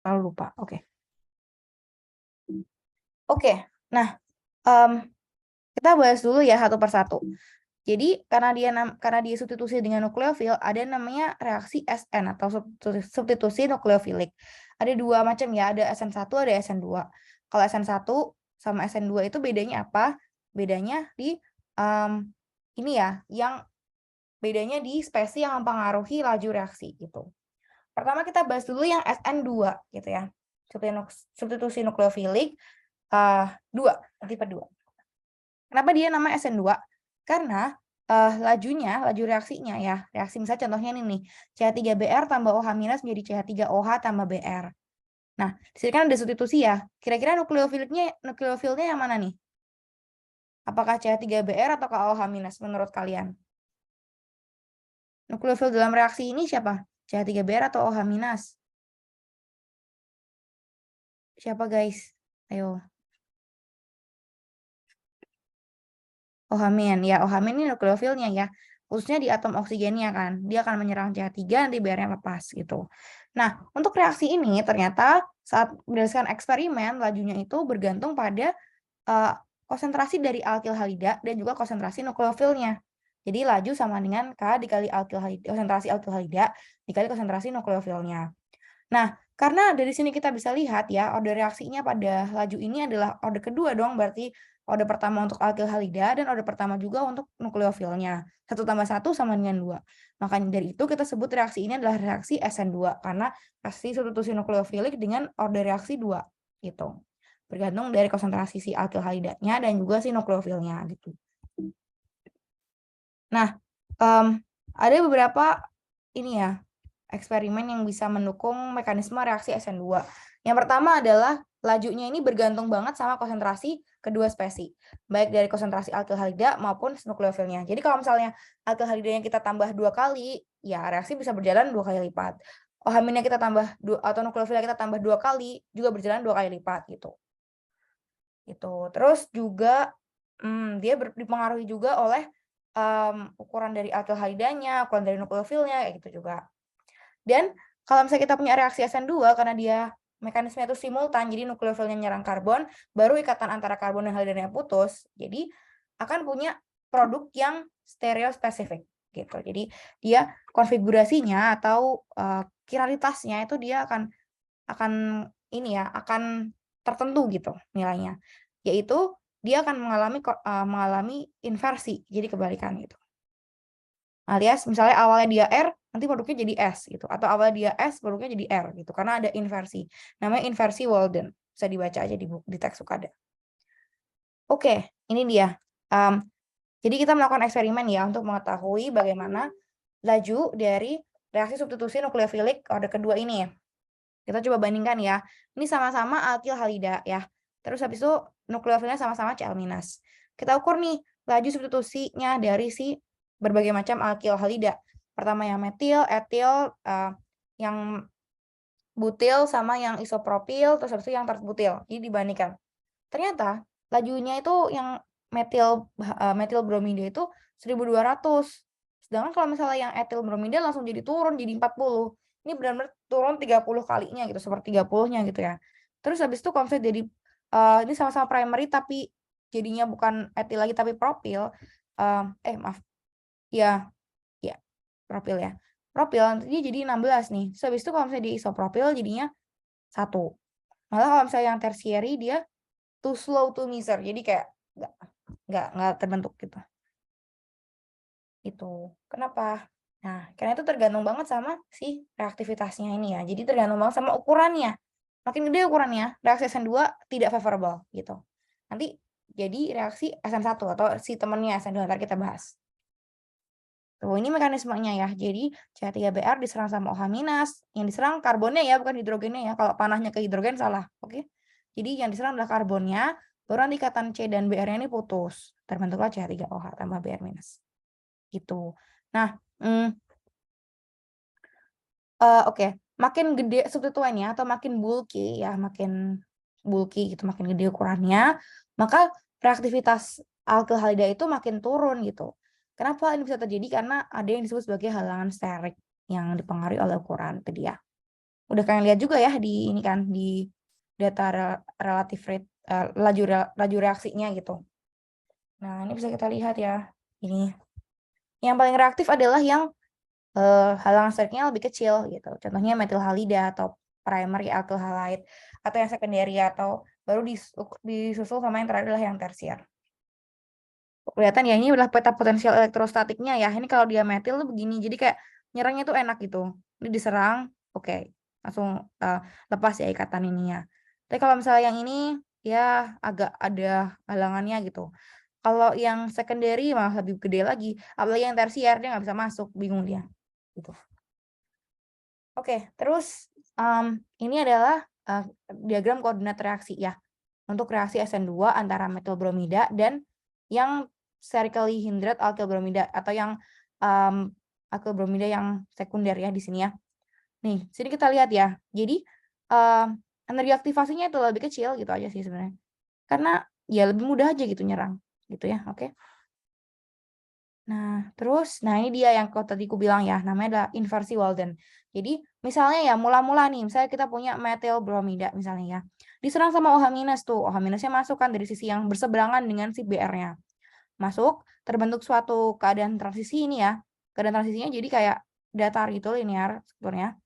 Lalu lupa. Oke. Oke. Nah, kita bahas dulu ya satu persatu. Jadi karena dia substitusi dengan nukleofil, ada namanya reaksi SN atau substitusi nukleofilik. Ada dua macam ya, ada SN1, ada SN2. Kalau SN1 sama SN2 itu bedanya apa? Bedanya di ini ya, yang bedanya di spesies yang mempengaruhi laju reaksi gitu. Pertama kita bahas dulu yang SN2 gitu ya. Substitusi nukleofilik 2, tipe 2. Kenapa dia nama SN2? Karena laju reaksinya ya. Reaksi misalnya contohnya ini nih, CH3Br tambah OH minus menjadi CH3OH tambah Br. Nah, di sini kan ada substitusi ya. Kira-kira nukleofilnya yang mana nih? Apakah CH3Br atau OH minus menurut kalian? Nukleofil dalam reaksi ini siapa? CH3Br atau OH minus? Siapa guys? Ayo. OH-min. Ya, OH-min ini nukleofilnya ya. Khususnya di atom oksigennya kan. Dia akan menyerang CH3 nanti Br-nya lepas gitu. Nah, untuk reaksi ini ternyata saat berdasarkan eksperimen lajunya itu bergantung pada konsentrasi dari alkil halida dan juga konsentrasi nukleofilnya. Jadi laju sama dengan K dikali konsentrasi alkil halida dikali konsentrasi nukleofilnya. Nah, karena dari sini kita bisa lihat ya, order reaksinya pada laju ini adalah order kedua dong, berarti order pertama untuk alkil halida dan order pertama juga untuk nukleofilnya. 1 tambah 1 sama dengan 2. Makanya dari itu kita sebut reaksi ini adalah reaksi SN2, karena reaksi substitusi nukleofilik dengan order reaksi 2 gitu. Bergantung dari konsentrasi si alkil halidanya dan juga si nukleofilnya gitu. Nah, ada beberapa ini ya, eksperimen yang bisa mendukung mekanisme reaksi SN2. Yang pertama adalah lajunya ini bergantung banget sama konsentrasi kedua spesies, baik dari konsentrasi alkil halida maupun nukleofilnya. Jadi kalau misalnya alkil halidanya kita tambah 2 kali, ya reaksi bisa berjalan 2 kali lipat. OH-minnya kita tambah atau nukleofilnya kita tambah 2 kali, juga berjalan 2 kali lipat gitu. Terus juga dia dipengaruhi juga oleh ukuran dari alkil halidanya, ukuran dari nukleofilnya kayak gitu juga. Dan kalau misalnya kita punya reaksi SN2 karena dia mekanismenya itu simultan, jadi nukleofilnya nyerang karbon, baru ikatan antara karbon dan halidennya putus, jadi akan punya produk yang stereospesifik gitu. Jadi dia konfigurasinya atau kiralitasnya itu dia akan ini ya, akan tertentu gitu nilainya. Yaitu dia akan mengalami inversi, jadi kebalikan gitu. Alias misalnya awalnya dia R, nanti produknya jadi S gitu. Atau awalnya dia S, produknya jadi R gitu. Karena ada inversi. Namanya inversi Walden. Bisa dibaca aja di teks Sukada. Oke, ini dia. Jadi kita melakukan eksperimen ya untuk mengetahui bagaimana laju dari reaksi substitusi nukleofilik order kedua ini ya. Kita coba bandingkan ya. Ini sama-sama alkil halida ya. Terus habis itu nukleofilnya sama-sama Cl-. Kita ukur nih laju substitusinya dari si berbagai macam alkil halida. Pertama yang metil, etil, yang butil sama yang isopropil, terus habis itu yang terbutil. Jadi dibandingkan. Ternyata lajunya itu yang metil bromida itu 1200. Sedangkan kalau misalnya yang etil bromida langsung jadi turun jadi 40. Ini benar-benar turun 30 kalinya gitu, seperti 30-nya gitu ya. Terus habis itu kalau misalnya jadi ini sama-sama primary tapi jadinya bukan etil lagi tapi propil. Maaf. Ya, ya, propil ya. Propil dia jadi 16 nih. Terus habis itu kalau misalnya di isopropil jadinya 1. Malah kalau misalnya yang tertiary dia too slow to measure. Jadi kayak nggak terbentuk gitu. Itu. Kenapa? Nah, karena itu tergantung banget sama si reaktivitasnya ini ya. Jadi tergantung banget sama ukurannya. Makin gede ukurannya, reaksi SN2 tidak favorable gitu. Nanti jadi reaksi SN1 atau si temennya SN2 ntar kita bahas. Tuh, ini mekanismenya ya. Jadi CH3Br diserang sama OH-, yang diserang karbonnya ya, bukan hidrogennya ya. Kalau panahnya ke hidrogen salah, oke? Jadi yang diserang adalah karbonnya, baru nanti ikatan C dan Br-nya ini putus. Terbentuklah CH3OH tambah Br-. Gitu. Nah, oke. Makin gede substituennya atau makin bulky ya, makin bulky gitu, makin gede ukurannya, maka reaktivitas alkil halida itu makin turun gitu. Kenapa ini bisa terjadi? Karena ada yang disebut sebagai halangan sterik yang dipengaruhi oleh ukuran tadi ya. Udah kalian lihat juga ya di ini kan di data relative rate laju reaksinya gitu. Nah, ini bisa kita lihat ya. Ini. Yang paling reaktif adalah yang halangan steriknya lebih kecil gitu. Contohnya metil halida atau primary alkyl halide, atau yang secondary atau baru disusul sama yang terakhir adalah yang tersier. Kelihatan ya, ini adalah peta potensial elektrostatiknya ya. Ini kalau dia metil tuh begini. Jadi kayak nyerangnya tuh enak gitu. Ini diserang, oke. Langsung lepas ya ikatan ininya. Tapi kalau misalnya yang ini ya agak ada halangannya gitu. Kalau yang secondary malah lebih gede lagi. Apalagi yang tersier dia nggak bisa masuk, bingung dia. Gitu. Oke, terus ini adalah diagram koordinat reaksi ya. Untuk reaksi SN2 antara metil bromida dan yang sterically hindered alkyl bromida atau yang alkyl bromida yang sekunder ya di sini ya. Nih, sini kita lihat ya. Jadi energi aktivasinya itu lebih kecil gitu aja sih sebenarnya. Karena ya lebih mudah aja gitu nyerang gitu ya. Oke. Nah, terus ini dia yang tadi aku bilang ya, namanya adalah inversi Walden. Jadi, misalnya ya mula-mula nih, misalnya kita punya metil bromida misalnya ya. Diserang sama OH- tuh. OH-nya masuk kan dari sisi yang berseberangan dengan si Br-nya. Masuk, terbentuk suatu keadaan transisi ini ya. Keadaan transisinya jadi kayak datar gitu, linear strukturnya.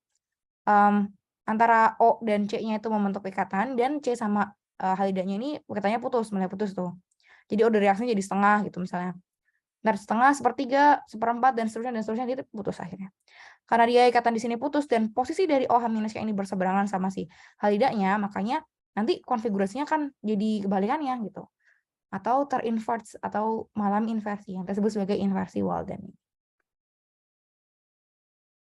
Antara O dan C-nya itu membentuk ikatan, dan C sama halidanya ini ikatannya mulai putus tuh. Jadi order reaksinya jadi setengah gitu misalnya. Dari setengah, sepertiga, seperempat, dan seterusnya dia putus akhirnya. Karena dia ikatan di sini putus dan posisi dari OH- yang ini berseberangan sama si halidanya, makanya nanti konfigurasinya kan jadi kebalikannya gitu. Atau terinvert atau malam inversi yang tersebut sebagai inversi Walden.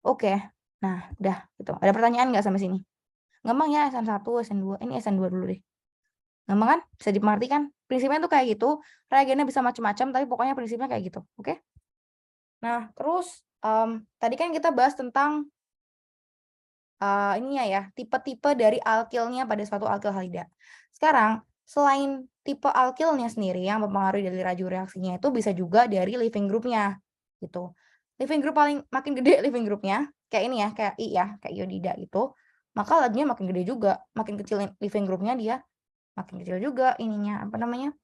Oke. Nah, udah gitu. Ada pertanyaan nggak sampai sini? Gampang ya SN1, SN2. Ini SN2 dulu deh. Gampang kan? Bisa dimengerti kan? Prinsipnya tuh kayak gitu. Reagennya bisa macam-macam, tapi pokoknya prinsipnya kayak gitu. Oke? Nah, terus tadi kan kita bahas tentang ininya ya, tipe-tipe dari alkilnya pada suatu alkil halida. Sekarang, selain tipe alkilnya sendiri yang mempengaruhi dari laju reaksinya itu bisa juga dari living groupnya gitu. Living group makin gede living groupnya, kayak ini ya, kayak I ya, kayak iodida gitu, maka lajunya makin gede juga, makin kecil living groupnya dia makin kecil juga ininya apa namanya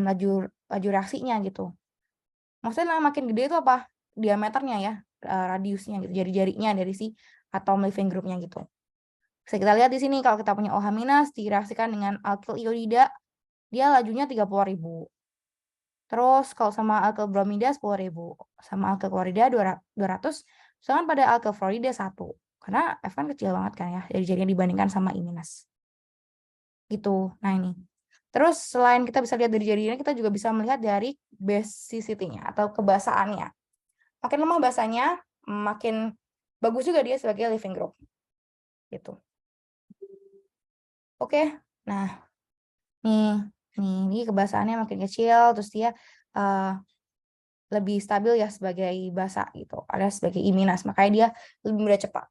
laju reaksinya gitu. Maksudnya makin gede itu apa? Diameternya ya, radiusnya gitu, jari-jarinya dari si atom living groupnya gitu. Bisa kita lihat di sini kalau kita punya OH- direaksikan dengan alkyl iodida, dia lajunya 30.000. Terus kalau sama alkyl bromida 10.000, sama alkyl klorida 200, sedangkan pada alkyl fluorida 1. Karena F kan kecil banget kan ya, jari-jarinya dibandingkan sama I-. Gitu. Nah ini. Terus selain kita bisa lihat dari jarinya, kita juga bisa melihat dari basicity-nya atau kebasaannya. Makin lemah basanya, makin bagus juga dia sebagai living group. Gitu. Oke. Nah, ini kebasaannya makin kecil, terus dia lebih stabil ya sebagai basa gitu, alias sebagai iminas. Makanya dia lebih mudah cepat,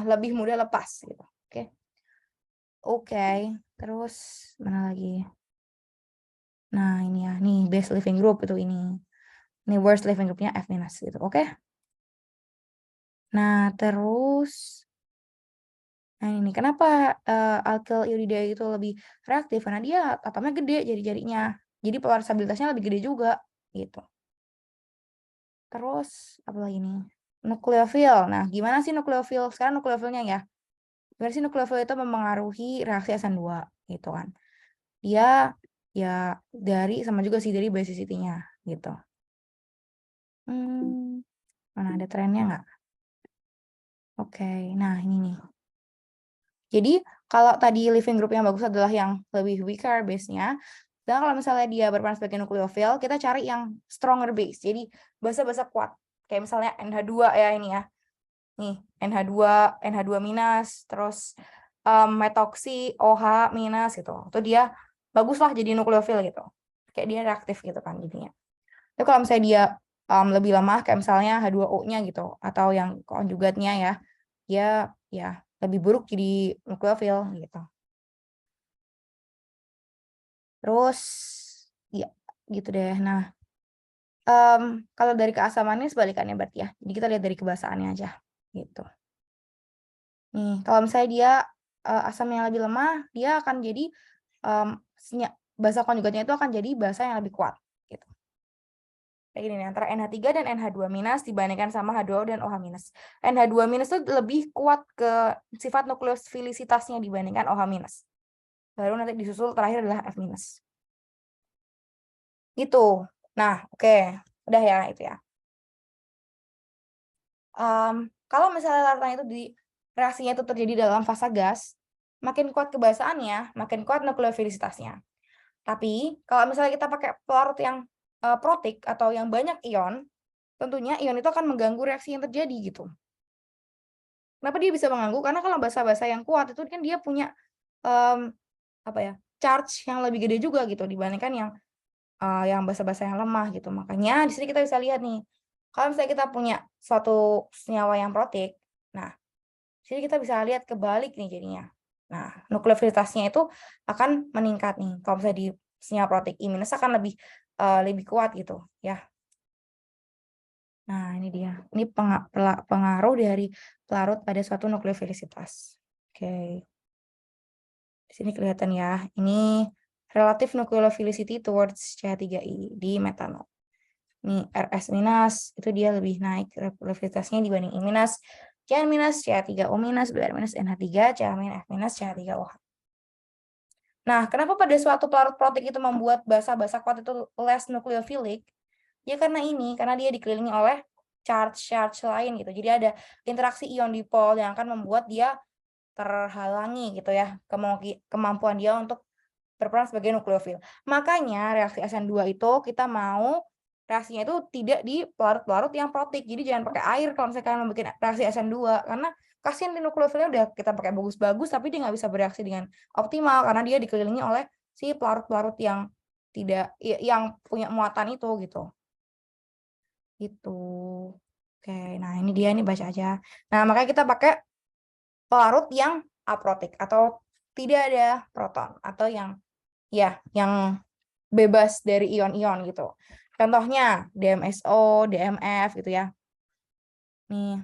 lebih mudah lepas gitu. Oke. Terus mana lagi? Nah, ini ya, nih best living group itu ini. Ini worst living groupnya F- gitu. Oke. Nah, terus ini kenapa alkyl iodida itu lebih reaktif? Karena dia atomnya gede jari-jarinya. Jadi polar stabilitasnya lebih gede juga gitu. Terus apa lagi nih? Nukleofil. Nah, gimana sih nukleofil? Sekarang nukleofilnya ya. Gimana sih nukleofil itu mempengaruhi reaksi SN2 gitu kan. Dia ya dari sama juga sih dari basicity-nya gitu. Mana ada trennya nggak? Oke, nah ini nih. Jadi kalau tadi living group yang bagus adalah yang lebih weaker base-nya, dan kalau misalnya dia berperan sebagai nukleofil, kita cari yang stronger base. Jadi basa-basa kuat. Kayak misalnya NH2 ya ini ya. Nih, NH2 minus, terus metoksi OH minus gitu. Itu dia bagus lah jadi nukleofil gitu. Kayak dia reaktif gitu kan jadinya. Tapi kalau misalnya dia lebih lemah kayak misalnya H2O-nya gitu atau yang konjugatnya ya, dia ya lebih buruk jadi nukleofil gitu. Terus ya gitu deh. Nah, kalau dari keasamannya sebalikannya berarti ya. Jadi kita lihat dari kebasaannya aja gitu. Nih, kalau misalnya dia asam yang lebih lemah, dia akan jadi basa konjugatnya itu akan jadi basa yang lebih kuat gitu. Kayak gini nih, antara NH3 dan NH2- dibandingkan sama H2O dan OH-. NH2- itu lebih kuat ke sifat nukleofilisitasnya dibandingkan OH-. Baru nanti disusul terakhir adalah F-. Gitu. Nah, oke. Udah ya, itu ya. Kalau misalnya larutan itu reaksinya itu terjadi dalam fase gas, makin kuat kebasaannya, makin kuat nukleofilisitasnya. Tapi kalau misalnya kita pakai pelarut yang protik atau yang banyak ion, tentunya ion itu akan mengganggu reaksi yang terjadi gitu. Kenapa dia bisa mengganggu? Karena kalau basa-basa yang kuat itu kan dia punya charge yang lebih gede juga gitu dibandingkan yang basa-basa yang lemah gitu. Makanya di sini kita bisa lihat nih, kalau misalnya kita punya suatu senyawa yang protik, nah di sini kita bisa lihat kebalik nih jadinya. Nah, nukleofilitasnya itu akan meningkat nih. Kalau misalnya di senyawa protik I- akan lebih kuat gitu ya. Nah, ini dia. Ini pengaruh dari pelarut pada suatu nukleofilisitas. Oke. Di sini kelihatan ya. Ini relative nucleophilicity towards CH3I di metanol. Ini RS- itu dia lebih naik nukleofilitasnya dibanding I-, CN-, CH3O-, Br-, NH3, CH-, F-, CH3OH. Nah, kenapa pada suatu pelarut protik itu membuat basa-basa kuat itu less nucleophilic? Ya karena dia dikelilingi oleh charge lain gitu. Jadi ada interaksi ion dipol yang akan membuat dia terhalangi gitu ya, kemampuan dia untuk berperan sebagai nukleofil. Makanya reaksi SN2 itu kita mau reaksinya itu tidak di pelarut-pelarut yang protik. Jadi jangan pakai air kalau misalkan kalian membuat reaksi SN2 karena kasihan di nukleofilnya udah kita pakai bagus-bagus tapi dia nggak bisa bereaksi dengan optimal karena dia dikelilingi oleh si pelarut-pelarut yang tidak yang punya muatan itu gitu. Gitu. Oke, nah ini dia nih baca aja. Nah, makanya kita pakai pelarut yang aprotik atau tidak ada proton atau yang bebas dari ion-ion gitu. Contohnya DMSO, DMF gitu ya. Nih,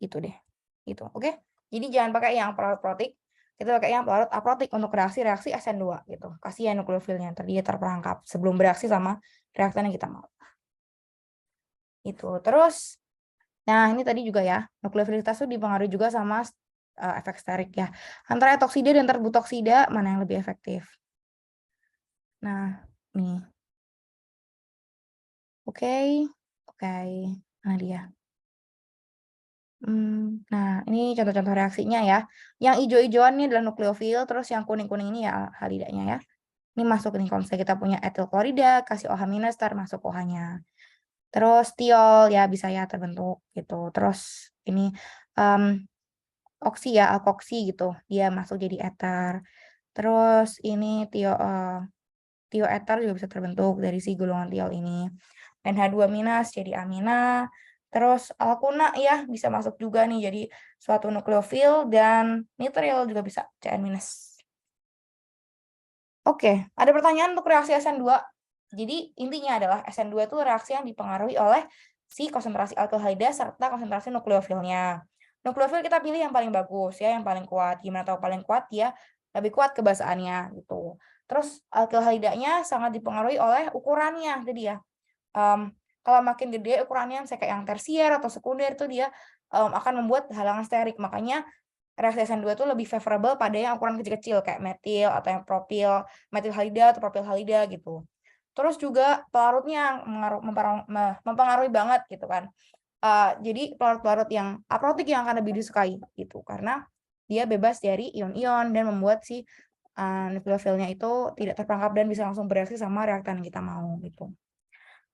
gitu deh. Gitu. Oke. Jadi jangan pakai yang pelarut protik, kita pakai yang pelarut aprotik untuk reaksi-reaksi SN2 gitu. Kasihan nukleofilnya tadi dia terperangkap sebelum bereaksi sama reaktan yang kita mau. Itu. Terus nah, ini tadi juga ya, nukleofilitas itu dipengaruhi juga sama efek sterik ya. Antara etoksida dan terbutoksida, mana yang lebih efektif? Nah, nih. Oke. Nah dia. Nah, ini contoh-contoh reaksinya ya. Yang hijau-hijauan ini adalah nukleofil, terus yang kuning-kuning ini ya halidanya ya. Ini masuk nih, kalau misalnya kita punya etil klorida, kasih OH- masuk OH-nya. Terus tiol ya bisa ya terbentuk gitu. Terus ini oksi ya, alkoksi gitu. Dia masuk jadi eter. Terus ini tioeter juga bisa terbentuk dari si golongan tiol ini. NH2- jadi amina. Terus alkuna ya bisa masuk juga nih jadi suatu nukleofil dan nitril juga bisa CN-. Oke, ada pertanyaan untuk reaksi SN2. Jadi intinya adalah SN2 itu reaksi yang dipengaruhi oleh si konsentrasi aldehyda serta konsentrasi nukleofilnya. Nukleofil kita pilih yang paling bagus ya, yang paling kuat. Gimana tahu paling kuat ya, lebih kuat kebasaannya gitu. Terus aldehyda-nya sangat dipengaruhi oleh ukurannya tadi ya. Kalau makin gede ukurannya, misalnya kayak yang tersier atau sekunder itu dia akan membuat halangan sterik. Makanya reaksi SN2 itu lebih favorable pada yang ukuran kecil-kecil kayak metil atau yang propil, metil halida atau propil halida gitu. Terus juga pelarutnya mempengaruhi banget gitu kan. Jadi pelarut-pelarut yang aprotik yang akan lebih disukai gitu karena dia bebas dari ion-ion dan membuat si nukleofilnya itu tidak terperangkap dan bisa langsung bereaksi sama reaktan yang kita mau gitu.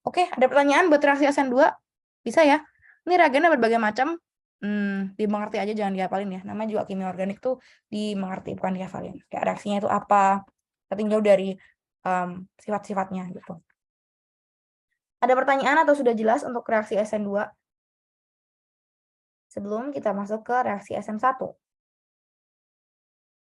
Oke, ada pertanyaan buat reaksi SN2? Bisa ya? Ini reagennya berbagai macam. Dimengerti aja, jangan dihafalin ya. Namanya juga kimia organik tuh dimengerti, bukan dihafalin. Kayak reaksinya itu apa, tertinggal dari sifat-sifatnya gitu. Ada pertanyaan atau sudah jelas untuk reaksi SN2? Sebelum kita masuk ke reaksi SN1.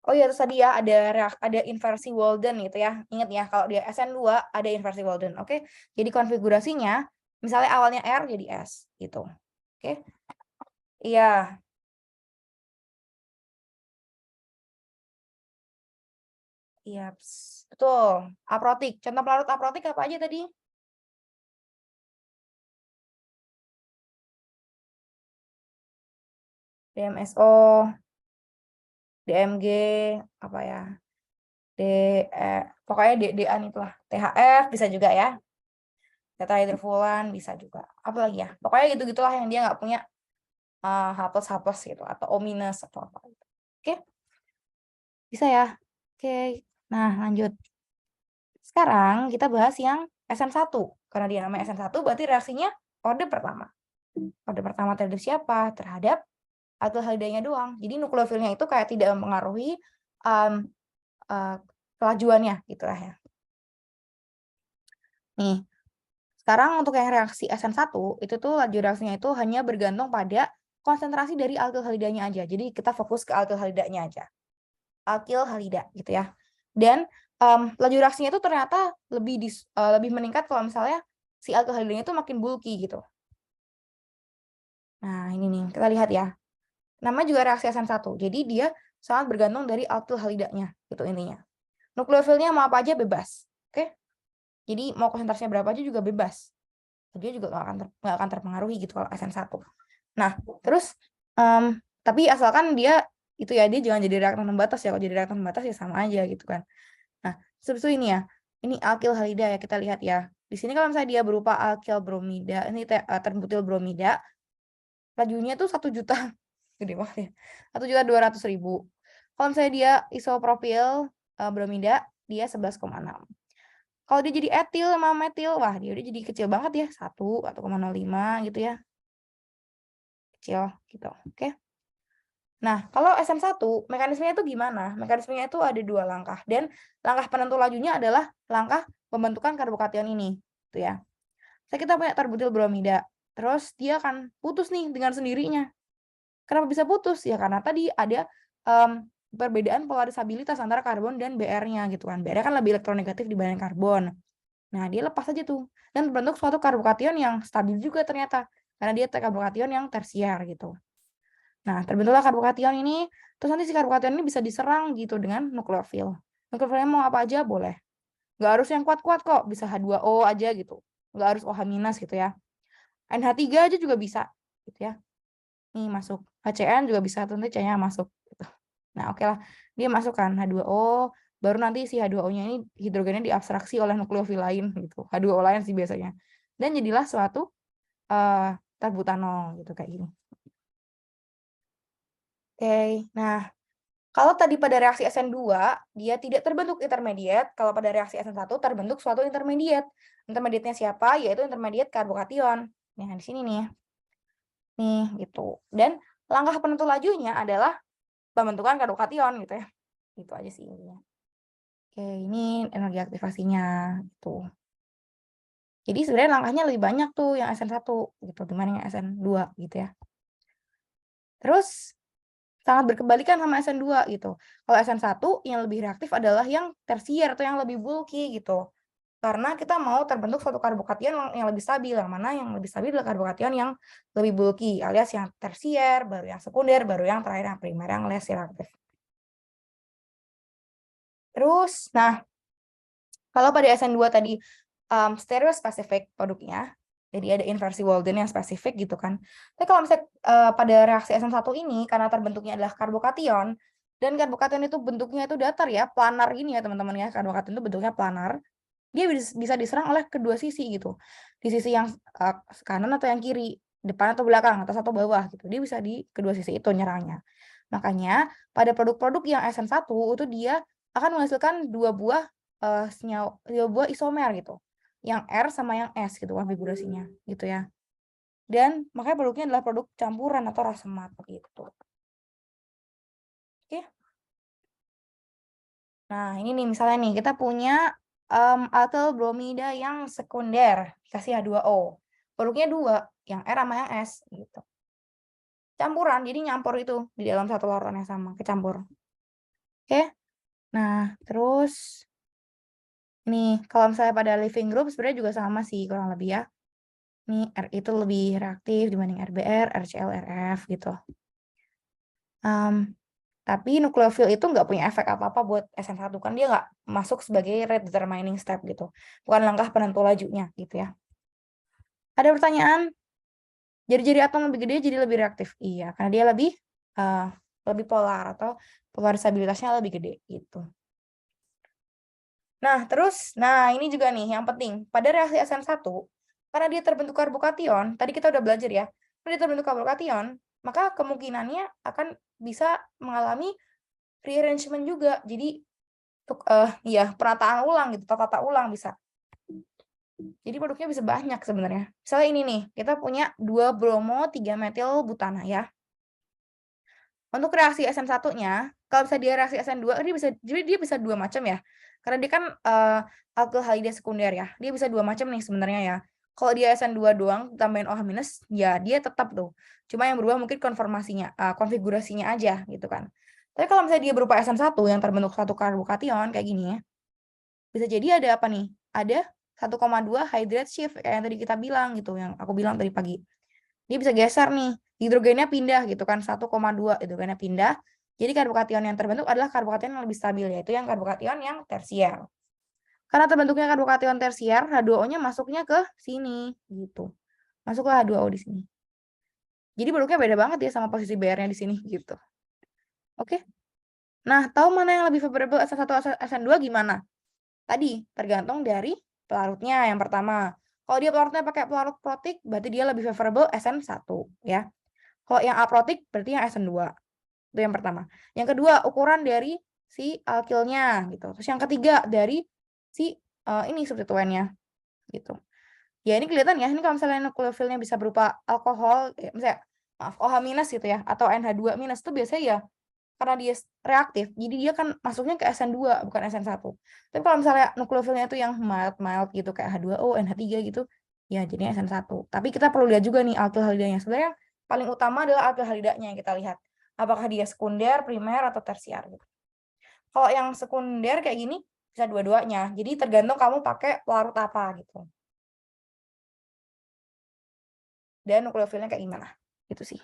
Oh iya, terus tadi ya ada inversi Walden gitu ya. Ingat ya, kalau dia SN2 ada inversi Walden. Oke. Jadi konfigurasinya misalnya awalnya R jadi S gitu. Oke. Iya. Iya, betul. Aprotik. Contoh pelarut aprotik apa aja tadi? DMSO, DMG, apa ya? Pokoknya DA-an itulah. THF bisa juga ya. Tetrahydrofuran bisa juga. Apa lagi ya? Pokoknya gitu-gitulah yang dia nggak punya H+H+ gitu atau O- atau apa gitu. Oke? Bisa ya? Oke. Nah, lanjut. Sekarang kita bahas yang SN1. Karena dia namanya SN1 berarti reaksinya orde pertama. Orde pertama terhadap siapa? Terhadap aldehyde-nya doang. Jadi nukleofilnya itu kayak tidak mempengaruhi um, kelajuannya gitu lah ya. Nih, sekarang untuk yang reaksi SN1 itu tuh laju reaksinya itu hanya bergantung pada konsentrasi dari alkilhalidanya aja. Jadi kita fokus ke alkilhalidanya aja. Alkilhalida gitu ya. Dan laju reaksinya itu ternyata lebih meningkat kalau misalnya si alkilhalidanya itu makin bulky gitu. Nah, ini nih, kita lihat ya. Namanya juga reaksi SN1. Jadi dia sangat bergantung dari alkilhalidanya gitu intinya. Nukleofilnya mau apa aja bebas. Oke? Jadi mau konsentrasinya berapa aja juga bebas. Dia juga nggak akan terpengaruhi gitu kalau SN1. Nah, terus tapi asalkan dia itu ya, dia jangan jadi reaktan pembatas ya. Kalau jadi reaktan pembatas ya sama aja gitu kan. Nah, seperti ini ya. Ini alkilhalida ya, kita lihat ya. Di sini kalau misalnya dia berupa alkyl bromida, ini terbutil bromida, lajunya tuh 1 juta. Gede banget ya. 1.200.000. Kalau misalnya dia isopropil bromida, dia 11,6. Kalau dia jadi etil sama metil, wah dia udah jadi kecil banget ya, 1 atau 0,05 gitu ya. Kecil gitu. Oke. Nah, kalau SM1 mekanismenya itu gimana? Mekanismenya itu ada 2 langkah dan langkah penentu lajunya adalah langkah pembentukan karbokation ini, gitu ya. Kita punya terbutil bromida, terus dia akan putus nih dengan sendirinya. Kenapa bisa putus? Ya karena tadi ada perbedaan polarisabilitas antara karbon dan Br-nya gitu kan. Br kan lebih elektronegatif dibanding karbon. Nah, dia lepas aja tuh dan terbentuk suatu karbokation yang stabil juga ternyata karena dia karbokation yang tersier gitu. Nah, terbentuklah karbokation ini, terus nanti si karbokation ini bisa diserang gitu dengan nukleofil. Nukleofilnya mau apa aja boleh. Nggak harus yang kuat-kuat kok, bisa H2O aja gitu. Nggak harus OH- gitu ya. NH3 aja juga bisa gitu ya. Nih masuk. HCN juga bisa, tentu C-nya masuk gitu. Nah, oke lah. Dia masukkan H2O, baru nanti si H2O-nya ini hidrogennya diabstraksi oleh nukleofil lain gitu. H2O lain sih biasanya. Dan jadilah suatu terbutanol gitu kayak gini. Oke. Nah, kalau tadi pada reaksi SN2 dia tidak terbentuk intermediate, kalau pada reaksi SN1 terbentuk suatu intermediate. Intermediate-nya siapa? Yaitu intermediate karbokation. Nah, di sini nih. Nih, gitu. Dan langkah penentu lajunya adalah pembentukan karbokation gitu ya. Gitu aja sih intinya. Oke, ini energi aktivasinya gitu. Jadi sebenarnya langkahnya lebih banyak tuh yang SN1 gitu dibanding yang SN2 gitu ya. Terus sangat berkebalikan sama SN2 gitu. Kalau SN1 yang lebih reaktif adalah yang tersier atau yang lebih bulky gitu. Karena kita mau terbentuk suatu karbokation yang lebih stabil, yang mana yang lebih stabil adalah karbokation yang lebih bulky, alias yang tersier, baru yang sekunder, baru yang terakhir yang primer, yang less reaktif. Terus, nah, kalau pada SN2 tadi stereospesifik produknya, jadi ada inversi Walden yang spesifik gitu kan. Tapi kalau misalnya pada reaksi SN1 ini, karena terbentuknya adalah karbokation, dan karbokation itu bentuknya itu datar ya, planar gini ya teman-teman ya, karbokation itu bentuknya planar, dia bisa diserang oleh kedua sisi gitu. Di sisi yang kanan atau yang kiri, depan atau belakang, atas atau bawah gitu. Dia bisa di kedua sisi itu nyerangnya. Makanya pada produk-produk yang SN1 itu dia akan menghasilkan dua buah isomer gitu. Yang R sama yang S gitu konfigurasinya gitu ya. Dan makanya produknya adalah produk campuran atau racemate gitu. Oke. Nah, ini nih misalnya nih kita punya alkyl bromida yang sekunder dikasih H2O. Produknya 2, yang R sama yang S gitu. Campuran, jadi nyampur itu di dalam satu larutan yang sama, kecampur. Oke. Nah, terus nih kalau misalnya pada living group sebenarnya juga sama sih kurang lebih ya. Nih R itu lebih reaktif dibanding RBR, RCl, RF gitu. Tapi nukleofil itu nggak punya efek apa-apa buat SN1 kan dia nggak masuk sebagai rate determining step gitu. Bukan langkah penentu lajunya gitu ya. Ada pertanyaan? Jari-jari atom lebih gede jadi lebih reaktif. Iya, karena dia lebih polar atau polarisabilitasnya lebih gede gitu. Nah, ini juga nih yang penting. Pada reaksi SN1, karena dia terbentuk karbokation, tadi kita udah belajar ya, karena dia terbentuk karbokation, maka kemungkinannya akan bisa mengalami rearrangement juga. Jadi penataan ulang gitu, tata ulang bisa. Jadi produknya bisa banyak sebenarnya. Misalnya ini nih, kita punya 2 bromo 3 metil butana ya. Untuk reaksi SN1-nya, kalau bisa dia reaksi SN2, dia bisa 2 macam ya. Karena dia kan alkaloida sekunder ya. Dia bisa 2 macam nih sebenarnya ya. Kalau dia SN2 doang tambahin OH-, ya dia tetap tuh. Cuma yang berubah mungkin konfigurasinya aja gitu kan. Tapi kalau misalnya dia berupa SN1 yang terbentuk satu karbokation kayak gini ya. Bisa jadi ada apa nih? Ada 1,2 hydrate shift kayak yang tadi kita bilang gitu, yang aku bilang tadi pagi. Dia bisa geser nih, hidrogennya pindah gitu kan, 1,2 hidrogennya pindah. Jadi karbokation yang terbentuk adalah karbokation yang lebih stabil, yaitu yang karbokation yang tersier. Karena terbentuknya karbokation tersier, H2O-nya masuknya ke sini gitu. Masuk ke H2O di sini. Jadi bentuknya beda banget ya sama posisi BR-nya di sini gitu. Oke. Nah, tahu mana yang lebih favorable SN1 SN2 gimana? Tadi tergantung dari pelarutnya yang pertama. Kalau dia pelarutnya pakai pelarut protik, berarti dia lebih favorable SN1 ya. Kalau yang aprotik berarti yang SN2. Itu yang pertama. Yang kedua, ukuran dari si alkilnya gitu. Terus yang ketiga dari si ini substituennya gitu. Ya ini kelihatan ya, ini kalau misalnya nukleofilnya bisa berupa alkohol, ya, misalnya maaf OH- gitu ya, atau NH2- itu biasanya ya karena dia reaktif, jadi dia kan masuknya ke SN2 bukan SN1. Tapi kalau misalnya nukleofilnya itu yang mild gitu kayak H2O, NH3 gitu, ya jadinya SN1. Tapi kita perlu lihat juga nih alkilhalidanya. Sebenarnya paling utama adalah alkilhalidanya yang kita lihat. Apakah dia sekunder, primer, atau tersier gitu. Kalau yang sekunder kayak gini bisa dua-duanya. Jadi tergantung kamu pakai pelarut apa gitu. Dan nukleofilnya kayak gimana. Gitu sih.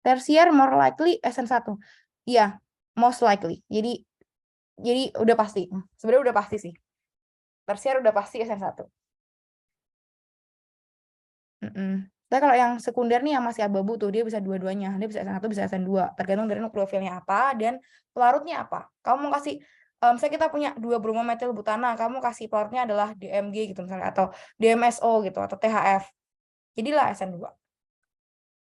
Tersier more likely SN1. Iya, most likely. Jadi udah pasti. Sebenarnya udah pasti sih. Tersier udah pasti SN1. Tapi kalau yang sekunder nih yang masih abu-abu tuh, dia bisa dua-duanya. Dia bisa SN1, bisa SN2. Tergantung dari nukleofilnya apa dan pelarutnya apa. Kamu mau kasih, misalnya kita punya 2 bromometil butana, kamu kasih pelarutnya adalah DMG gitu misalnya, atau DMSO gitu, atau THF. Jadilah SN2.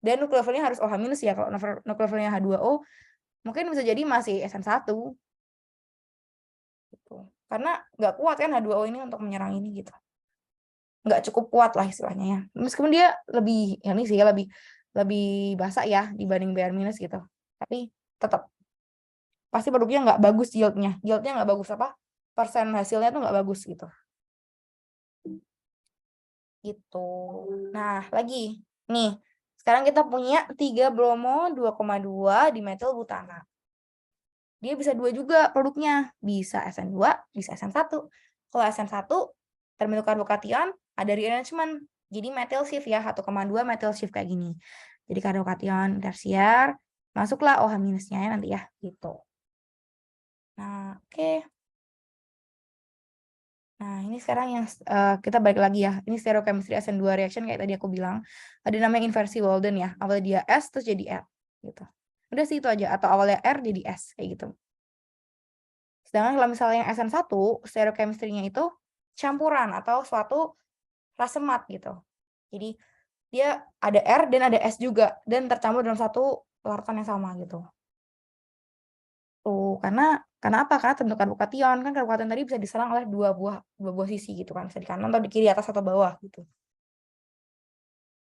Dan nukleofilnya harus OH- ya. Kalau nukleofilnya H2O, mungkin bisa jadi masih SN1. Gitu. Karena nggak kuat kan H2O ini untuk menyerang ini gitu. Nggak cukup kuat lah istilahnya ya. Meskipun dia lebih ini sih lebih lebih basah ya dibanding BR- gitu. Tapi tetap pasti produknya nggak bagus yieldnya. Yieldnya nggak bagus apa? Persen hasilnya tuh nggak bagus gitu. Gitu. Nah, lagi. Nih, sekarang kita punya 3 bromo 2,2 di metil butana. Dia bisa 2 juga produknya. Bisa SN2, bisa SN1. Kalau SN1 terbentuk karbokation ada rearrangement. Jadi methyl shift ya, 1,2 methyl shift kayak gini. Jadi karbokation tersier, masuklah OH- ya nanti ya, gitu. Nah, oke. Nah, ini sekarang yang kita balik lagi ya. Ini stereochemistry SN2 reaction kayak tadi aku bilang. Ada namanya inversi Walden ya. Awalnya dia S terus jadi R gitu. Udah sih itu aja, atau awalnya R jadi S kayak gitu. Sedangkan kalau misalnya yang SN1, stereochemistry-nya itu campuran atau suatu rasemat gitu. Jadi dia ada R dan ada S juga dan tercampur dalam satu larutan yang sama gitu. Tuh, karena apa? Karena terbentuk karbokation kan karbokation tadi bisa diserang oleh dua buah sisi gitu kan, bisa di kanan atau di kiri, atas atau bawah gitu.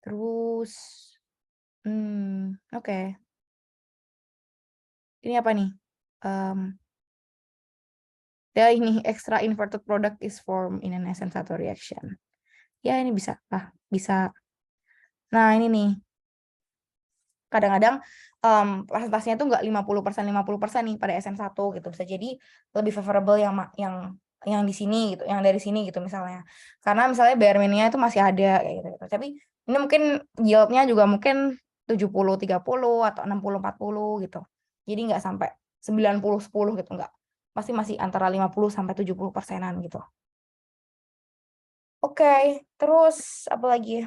Terus oke. Ini apa nih? Ya ini extra inverted product is formed in an SN1 reaction. Ya ini bisa bisa. Nah, ini nih. Kadang-kadang presentasinya tuh nggak 50% nih pada SN1 gitu. Bisa jadi lebih favorable yang di sini gitu, yang dari sini gitu misalnya. Karena misalnya BR-nya itu masih ada kayak gitu. Tapi ini mungkin yieldnya juga mungkin 70-30 atau 60-40 gitu. Jadi nggak sampai 90-10 gitu, nggak. Masih antara 50-70%-an gitu. Oke, terus apa lagi?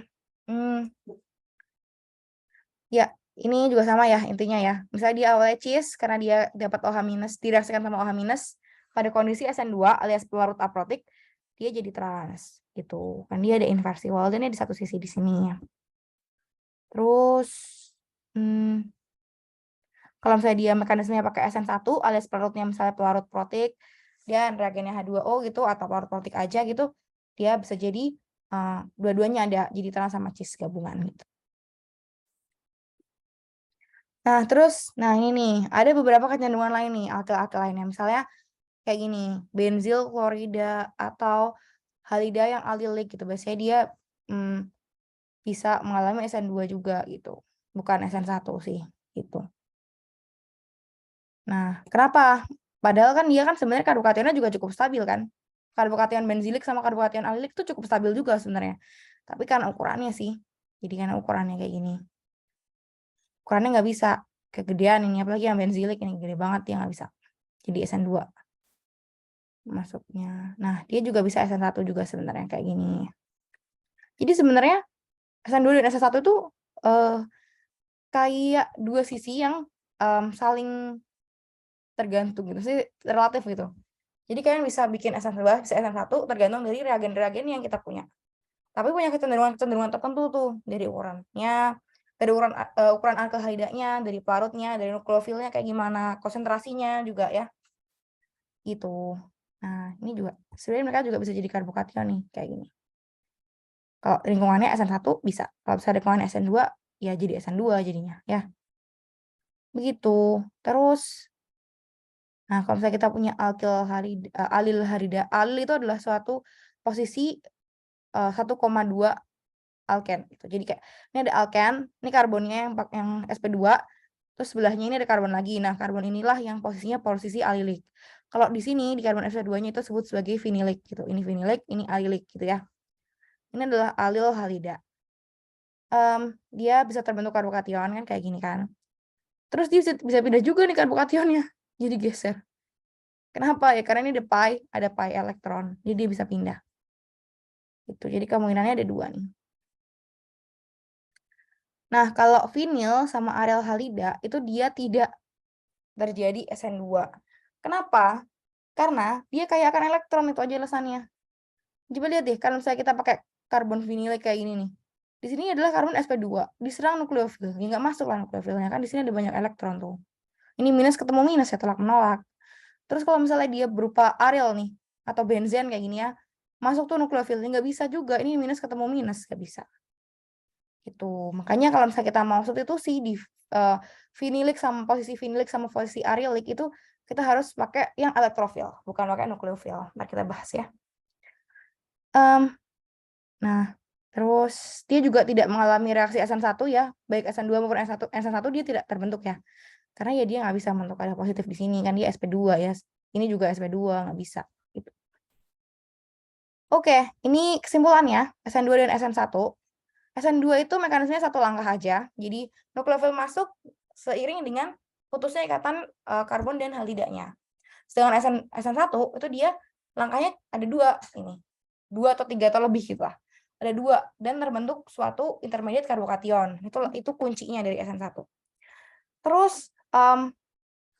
Ya, ini juga sama ya intinya ya. Misalnya dia awalnya cis karena dia dapat OH- direaksikan sama OH- pada kondisi SN2 alias pelarut aprotik, dia jadi trans gitu. Kan dia ada inversi Waldennya di satu sisi di sini. Terus kalau misalnya dia mekanismenya pakai SN1 alias pelarutnya misalnya pelarut protik dan reagennya H2O gitu atau pelarut protik aja gitu, dia bisa jadi dua-duanya ada jadi trans sama cis gabungan gitu. Nah, terus ini nih, ada beberapa kecenderungan lain nih, alkyl-alkyl lainnya. Misalnya kayak gini, benzil klorida atau halida yang alilik gitu. Biasanya dia bisa mengalami SN2 juga gitu. Bukan SN1 sih, gitu. Nah, kenapa? Padahal kan dia kan sebenarnya karbokationnya juga cukup stabil kan. Karbokation benzilik sama karbokation alilik itu cukup stabil juga sebenarnya. Tapi kan ukurannya sih. Jadi kan ukurannya kayak gini. Ukurannya nggak bisa kegedean ini, apalagi yang benzilik ini gede banget, dia nggak bisa jadi SN2 masuknya. Nah, dia juga bisa SN1 juga sebenarnya kayak gini. Jadi sebenarnya SN2 dan SN1 itu kayak dua sisi yang saling tergantung gitu sih, relatif gitu. Jadi kalian bisa bikin SN2, bisa SN1 tergantung dari reagen-reagen yang kita punya. Tapi punya kecenderungan tertentu tuh dari ukurannya, dari ukuran alkehidanya, dari parutnya, dari nukleofilnya kayak gimana, konsentrasinya juga ya. Gitu. Nah, ini juga sebenarnya mereka juga bisa jadi karbokation nih kayak gini. Kalau lingkungannya SN1 bisa. Kalau misalnya lingkungannya SN2 ya jadi SN2 jadinya ya. Begitu. Terus kalau misalnya kita punya alil harida, alil itu adalah suatu posisi 1,2 alken gitu. Jadi kayak ini ada alken, ini karbonnya yang sp2, terus sebelahnya ini ada karbon lagi. Nah, karbon inilah yang posisinya posisi alilik. Kalau di sini di karbon sp2-nya itu disebut sebagai vinilik gitu. Ini vinilik, ini alilik gitu ya. Ini adalah alil halida. Dia bisa terbentuk karbokation kan kayak gini kan. Terus dia bisa pindah juga nih karbokationnya. Jadi geser. Kenapa? Ya karena ini ada pi elektron. Jadi dia bisa pindah. Gitu. Jadi kemungkinannya ada 2 nih. Nah, kalau vinil sama aryl halida itu dia tidak terjadi SN2. Kenapa? Karena dia kaya akan elektron, itu aja alasannya. Coba lihat deh, kalau misalnya kita pakai karbon vinilik kayak gini nih. Di sini adalah karbon sp2, diserang nukleofil. Ya nggak masuk lah nukleofilnya kan, di sini ada banyak elektron tuh. Ini minus ketemu minus ya, tolak menolak. Terus kalau misalnya dia berupa aryl nih, atau benzen kayak gini ya, masuk tuh nukleofilnya nggak bisa juga. Ini minus ketemu minus, nggak bisa. Gitu. Makanya kalau misalnya kita mau substitusi di posisi vinilik sama posisi arylik itu kita harus pakai yang elektrofil, bukan pakai nukleofil. Mari kita bahas ya. Nah, terus dia juga tidak mengalami reaksi SN1 ya, baik SN2 maupun SN1 dia tidak terbentuk ya. Karena ya dia nggak bisa membentuk ada positif di sini kan dia sp2 ya. Ini juga sp2 nggak bisa. Gitu. Oke, ini kesimpulannya SN2 dan SN1. SN2 itu mekanismenya satu langkah aja. Jadi nukleofil masuk seiring dengan putusnya ikatan karbon dan halidanya. Sedangkan SN1 itu dia langkahnya ada 2 ini. 2 atau 3 atau lebih gitu lah. Ada 2 dan terbentuk suatu intermediate karbokation. Itu kuncinya dari SN1. Terus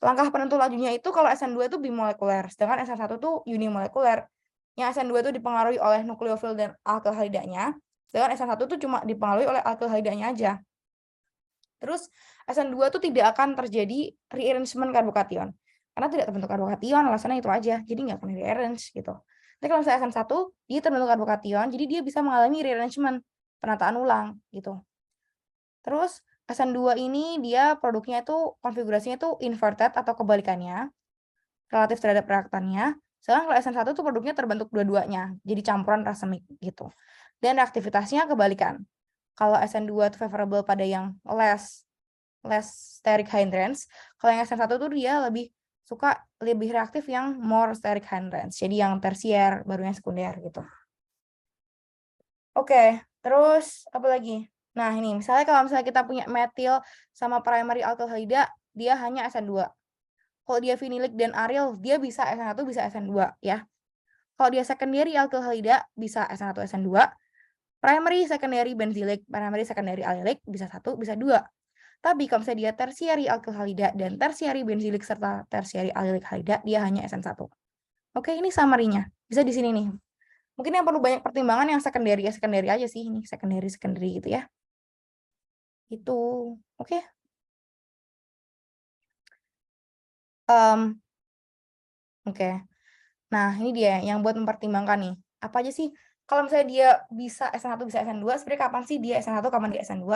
langkah penentu lajunya itu kalau SN2 itu bimolekuler, sedangkan SN1 itu unimolekuler. Yang SN2 itu dipengaruhi oleh nukleofil dan alkyl halidanya, sedangkan SN1 itu cuma dipengaruhi oleh alkyl halidanya aja. Terus SN2 itu tidak akan terjadi rearrangement karbokation. Karena tidak terbentuk karbokation, alasannya itu aja. Jadi nggak akan rearrange gitu. Tapi kalau misalnya SN1, dia terbentuk karbokation, jadi dia bisa mengalami rearrangement, penataan ulang gitu. Terus SN2 ini dia produknya itu konfigurasinya itu inverted atau kebalikannya relatif terhadap reaktannya. Sedangkan kalau SN1 itu produknya terbentuk dua-duanya, jadi campuran racemic gitu. Dan reaktivitasnya kebalikan. Kalau SN2 itu favorable pada yang less steric hindrance, kalau yang SN1 itu dia lebih reaktif yang more steric hindrance. Jadi yang tersier baru yang sekunder gitu. Oke, terus apa lagi? Nah, ini misalnya kalau misalnya kita punya metil sama primary aldehyda, dia hanya SN2. Kalau dia finilik dan aryl, dia bisa SN1, bisa SN2 ya. Kalau dia secondary aldehyda, bisa SN1, SN2. Primary, secondary benzylic, primary, secondary allylic, bisa 1, bisa 2. Tapi kalau misalnya dia tertiary aldehyda dan tertiary benzylic serta tertiary allylic halida, dia hanya SN1. Oke, ini summary-nya. Bisa di sini nih. Mungkin yang perlu banyak pertimbangan yang secondary, ya secondary aja sih. Ini secondary gitu ya. Itu. Oke. Oke. Nah, ini dia yang buat mempertimbangkan nih. Apa aja sih? Kalau misalnya dia bisa SN1, bisa SN2, sebenarnya kapan sih dia SN1, kapan dia SN2?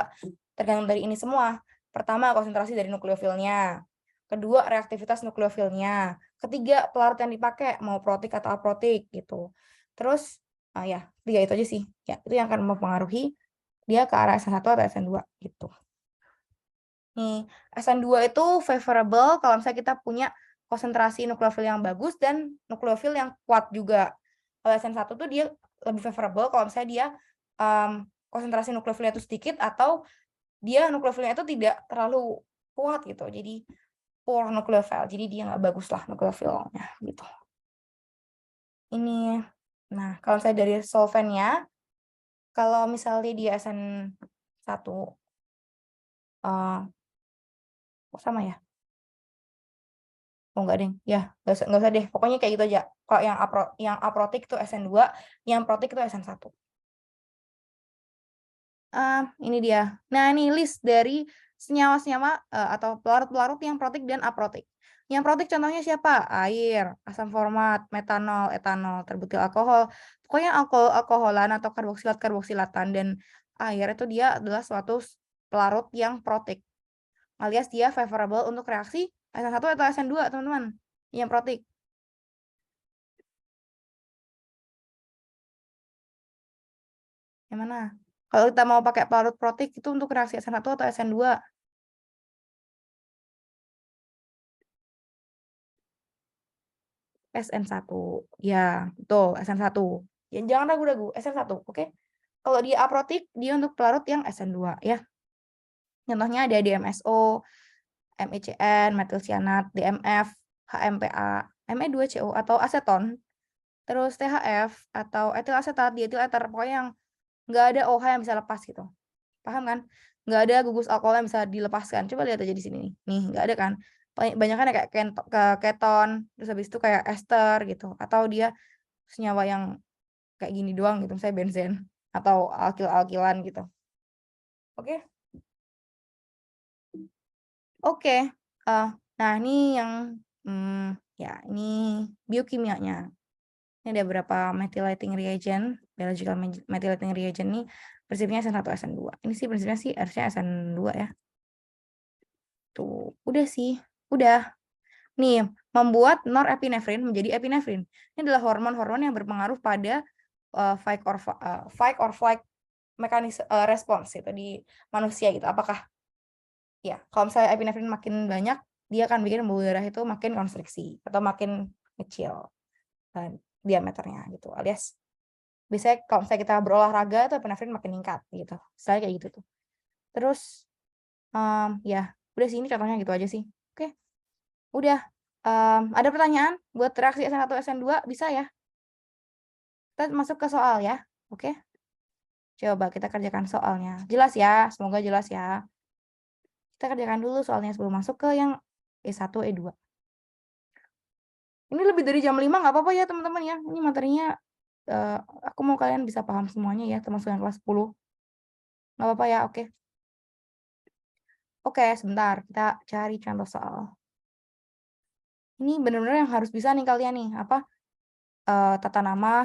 Tergantung dari ini semua. Pertama, konsentrasi dari nukleofilnya. Kedua, reaktivitas nukleofilnya. Ketiga, pelarut yang dipakai, mau protik atau aprotik gitu. Terus, ya, tiga itu aja sih. Ya, itu yang akan mempengaruhi dia ke arah SN1 atau SN2 gitu. Nih, SN2 itu favorable kalau misalnya kita punya konsentrasi nukleofil yang bagus dan nukleofil yang kuat juga. Kalau SN1 tuh dia lebih favorable kalau misalnya dia konsentrasi nukleofilnya itu sedikit atau dia nukleofilnya itu tidak terlalu kuat gitu. Jadi poor nukleofil. Jadi dia nggak bagus lah nukleofilnya gitu. Ini, nah kalau saya dari solvennya, kalau misalnya dia SN1 sama ya. Oh enggak deh, ya nggak usah deh. Pokoknya kayak gitu aja. Kalau yang aprotik itu SN2, yang protik itu SN1. Ini dia. Nah, ini list dari senyawa-senyawa atau pelarut-pelarut yang protik dan aprotik. Yang protik contohnya siapa? Air, asam format, metanol, etanol, terbutil alkohol. Pokoknya alkoholan atau karboksilatan dan air itu dia adalah suatu pelarut yang protik. Alias dia favorable untuk reaksi SN1 atau SN2, teman-teman. Yang protik. Yang mana? Kalau kita mau pakai pelarut protik itu untuk reaksi SN1 atau SN2? SN1. Ya, betul, SN1. Ya, jangan ragu-ragu, SN1, oke? Kalau dia aprotik, dia untuk pelarut yang SN2 ya. Contohnya ada DMSO, MeCN, metilcyanat, DMF, HMPA, Me2CO atau aseton, terus THF atau etil asetat, dietil eter, pokoknya yang nggak ada OH yang bisa lepas gitu. Paham kan? Nggak ada gugus alkohol yang bisa dilepaskan. Coba lihat aja di sini nih. Nih, nggak ada kan? Banyak kan kayak keton, terus habis itu kayak ester gitu. Atau dia senyawa yang kayak gini doang gitu, misalnya benzen atau alkil-alkilan gitu. Oke? Oke. Nah, ini yang ya ini biokimianya. Ini ada beberapa methylating reagent, biological methylating reagent nih prinsipnya SN1, SN2. Ini sih prinsipnya sih harusnya SN2 ya. Tuh, udah sih. Udah. Nih, membuat norepinefrin menjadi epinefrin. Ini adalah hormon-hormon yang berpengaruh pada fight or flight mekanisme respons itu di manusia gitu. Apakah ya, kalau misalnya epinefrin makin banyak, dia akan bikin pembuluh darah itu makin konstriksi atau makin kecil diameternya gitu. Alias biasanya kalau misalnya kita berolahraga tuh epinefrin makin meningkat gitu. Misalnya kayak gitu tuh. Terus ya, udah sih ini contohnya gitu aja sih. Oke. Udah. Ada pertanyaan buat reaksi SN1 SN2 bisa ya? Kita masuk ke soal ya. Oke. Coba kita kerjakan soalnya. Jelas ya, semoga jelas ya. Kita kerjakan dulu soalnya sebelum masuk ke yang E1, E2. Ini lebih dari jam 5 nggak apa-apa ya teman-teman ya. Ini materinya aku mau kalian bisa paham semuanya ya, termasuk yang kelas 10. Nggak apa-apa ya, oke. Oke, sebentar. Kita cari contoh soal. Ini benar-benar yang harus bisa nih kalian nih. Apa? Tata nama,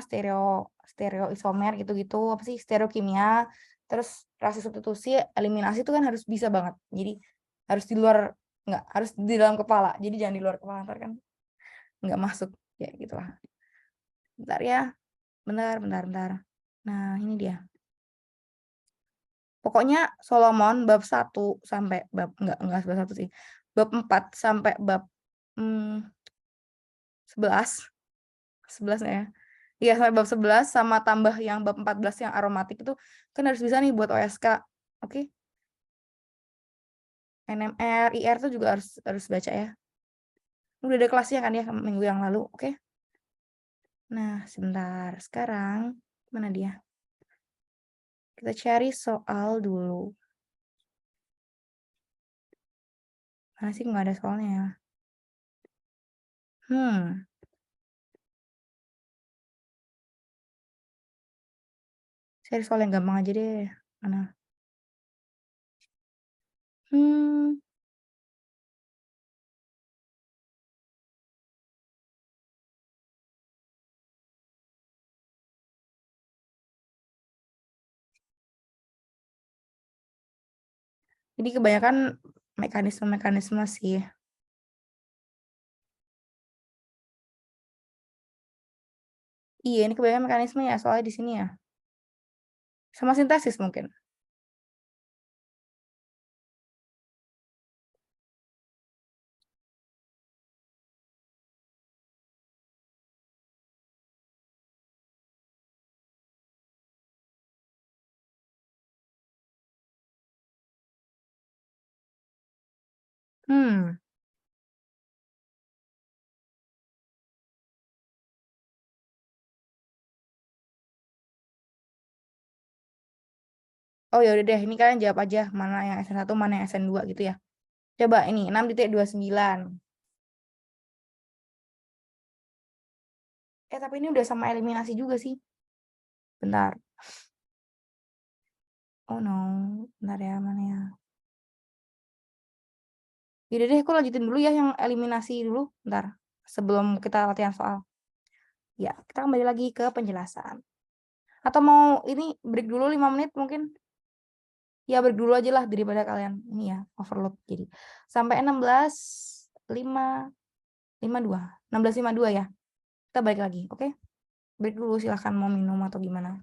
stereoisomer gitu-gitu. Apa sih? Stereokimia. Terus reaksi substitusi, eliminasi itu kan harus bisa banget. Jadi harus di luar, nggak, harus di dalam kepala. Jadi jangan di luar kepala, ntar kan nggak masuk. Ya gitu lah. Bentar ya. Bentar. Nah, ini dia. Pokoknya Solomon bab 1 sampai bab enggak bab 1 sih. Bab 4 sampai bab 11. 11 ya. Iya, sampai bab 11 sama tambah yang bab 14 yang aromatik itu kan harus bisa nih buat OSK. Oke. NMR, IR tuh juga harus baca ya. Udah ada kelasnya kan ya minggu yang lalu, oke? Nah, sebentar. Sekarang mana dia? Kita cari soal dulu. Mana sih nggak ada soalnya ya? Cari soal yang gampang aja deh. Mana? Hmm. Jadi kebanyakan mekanisme-mekanisme sih. Iya, ini kebanyakan mekanisme ya, soalnya di sini ya. Sama sintesis mungkin. Hmm. Oh ya udah deh, ini kalian jawab aja mana yang SN1, mana yang SN2 gitu ya. Coba ini 6.29. Tapi ini udah sama eliminasi juga sih. Bentar. Oh no, bentar ya, mana ya. Yaudah deh, aku lanjutin dulu ya yang eliminasi dulu. Bentar, sebelum kita latihan soal. Ya, kita kembali lagi ke penjelasan. Atau mau ini break dulu 5 menit mungkin? Ya, break dulu aja lah daripada kalian ini ya, overload. Jadi, sampai 16.52. 16.52 ya. Kita balik lagi, oke? Break dulu, silahkan mau minum atau gimana.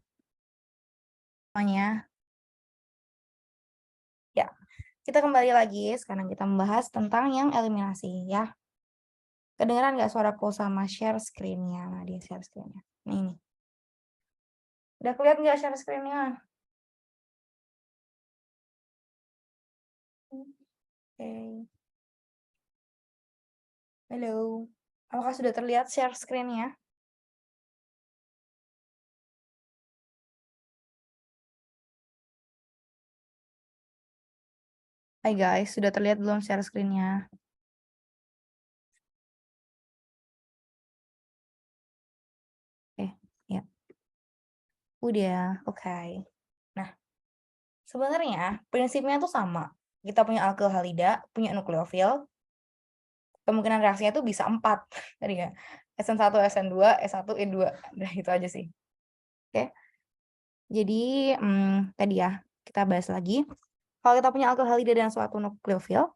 Semuanya. Ya, kita kembali lagi. Sekarang kita membahas tentang yang eliminasi ya. Kedengeran nggak suaraku sama share screen-nya? Nah, dia share screen-nya. Nih. Udah kelihatan nggak share screen-nya? Oke. Halo. Apakah sudah terlihat share screen-nya? Hai guys, sudah terlihat belum share screen-nya? Ya. Udah, oke. Nah, sebenarnya prinsipnya tuh sama. Kita punya alkyl halida, punya nukleofil, kemungkinan reaksinya tuh bisa 4. Tadi ya. SN1, SN2, S1, E2. Nah, itu aja sih. Oke. Jadi, tadi ya, kita bahas lagi. Kalau kita punya alkyl halida dan suatu nukleofil,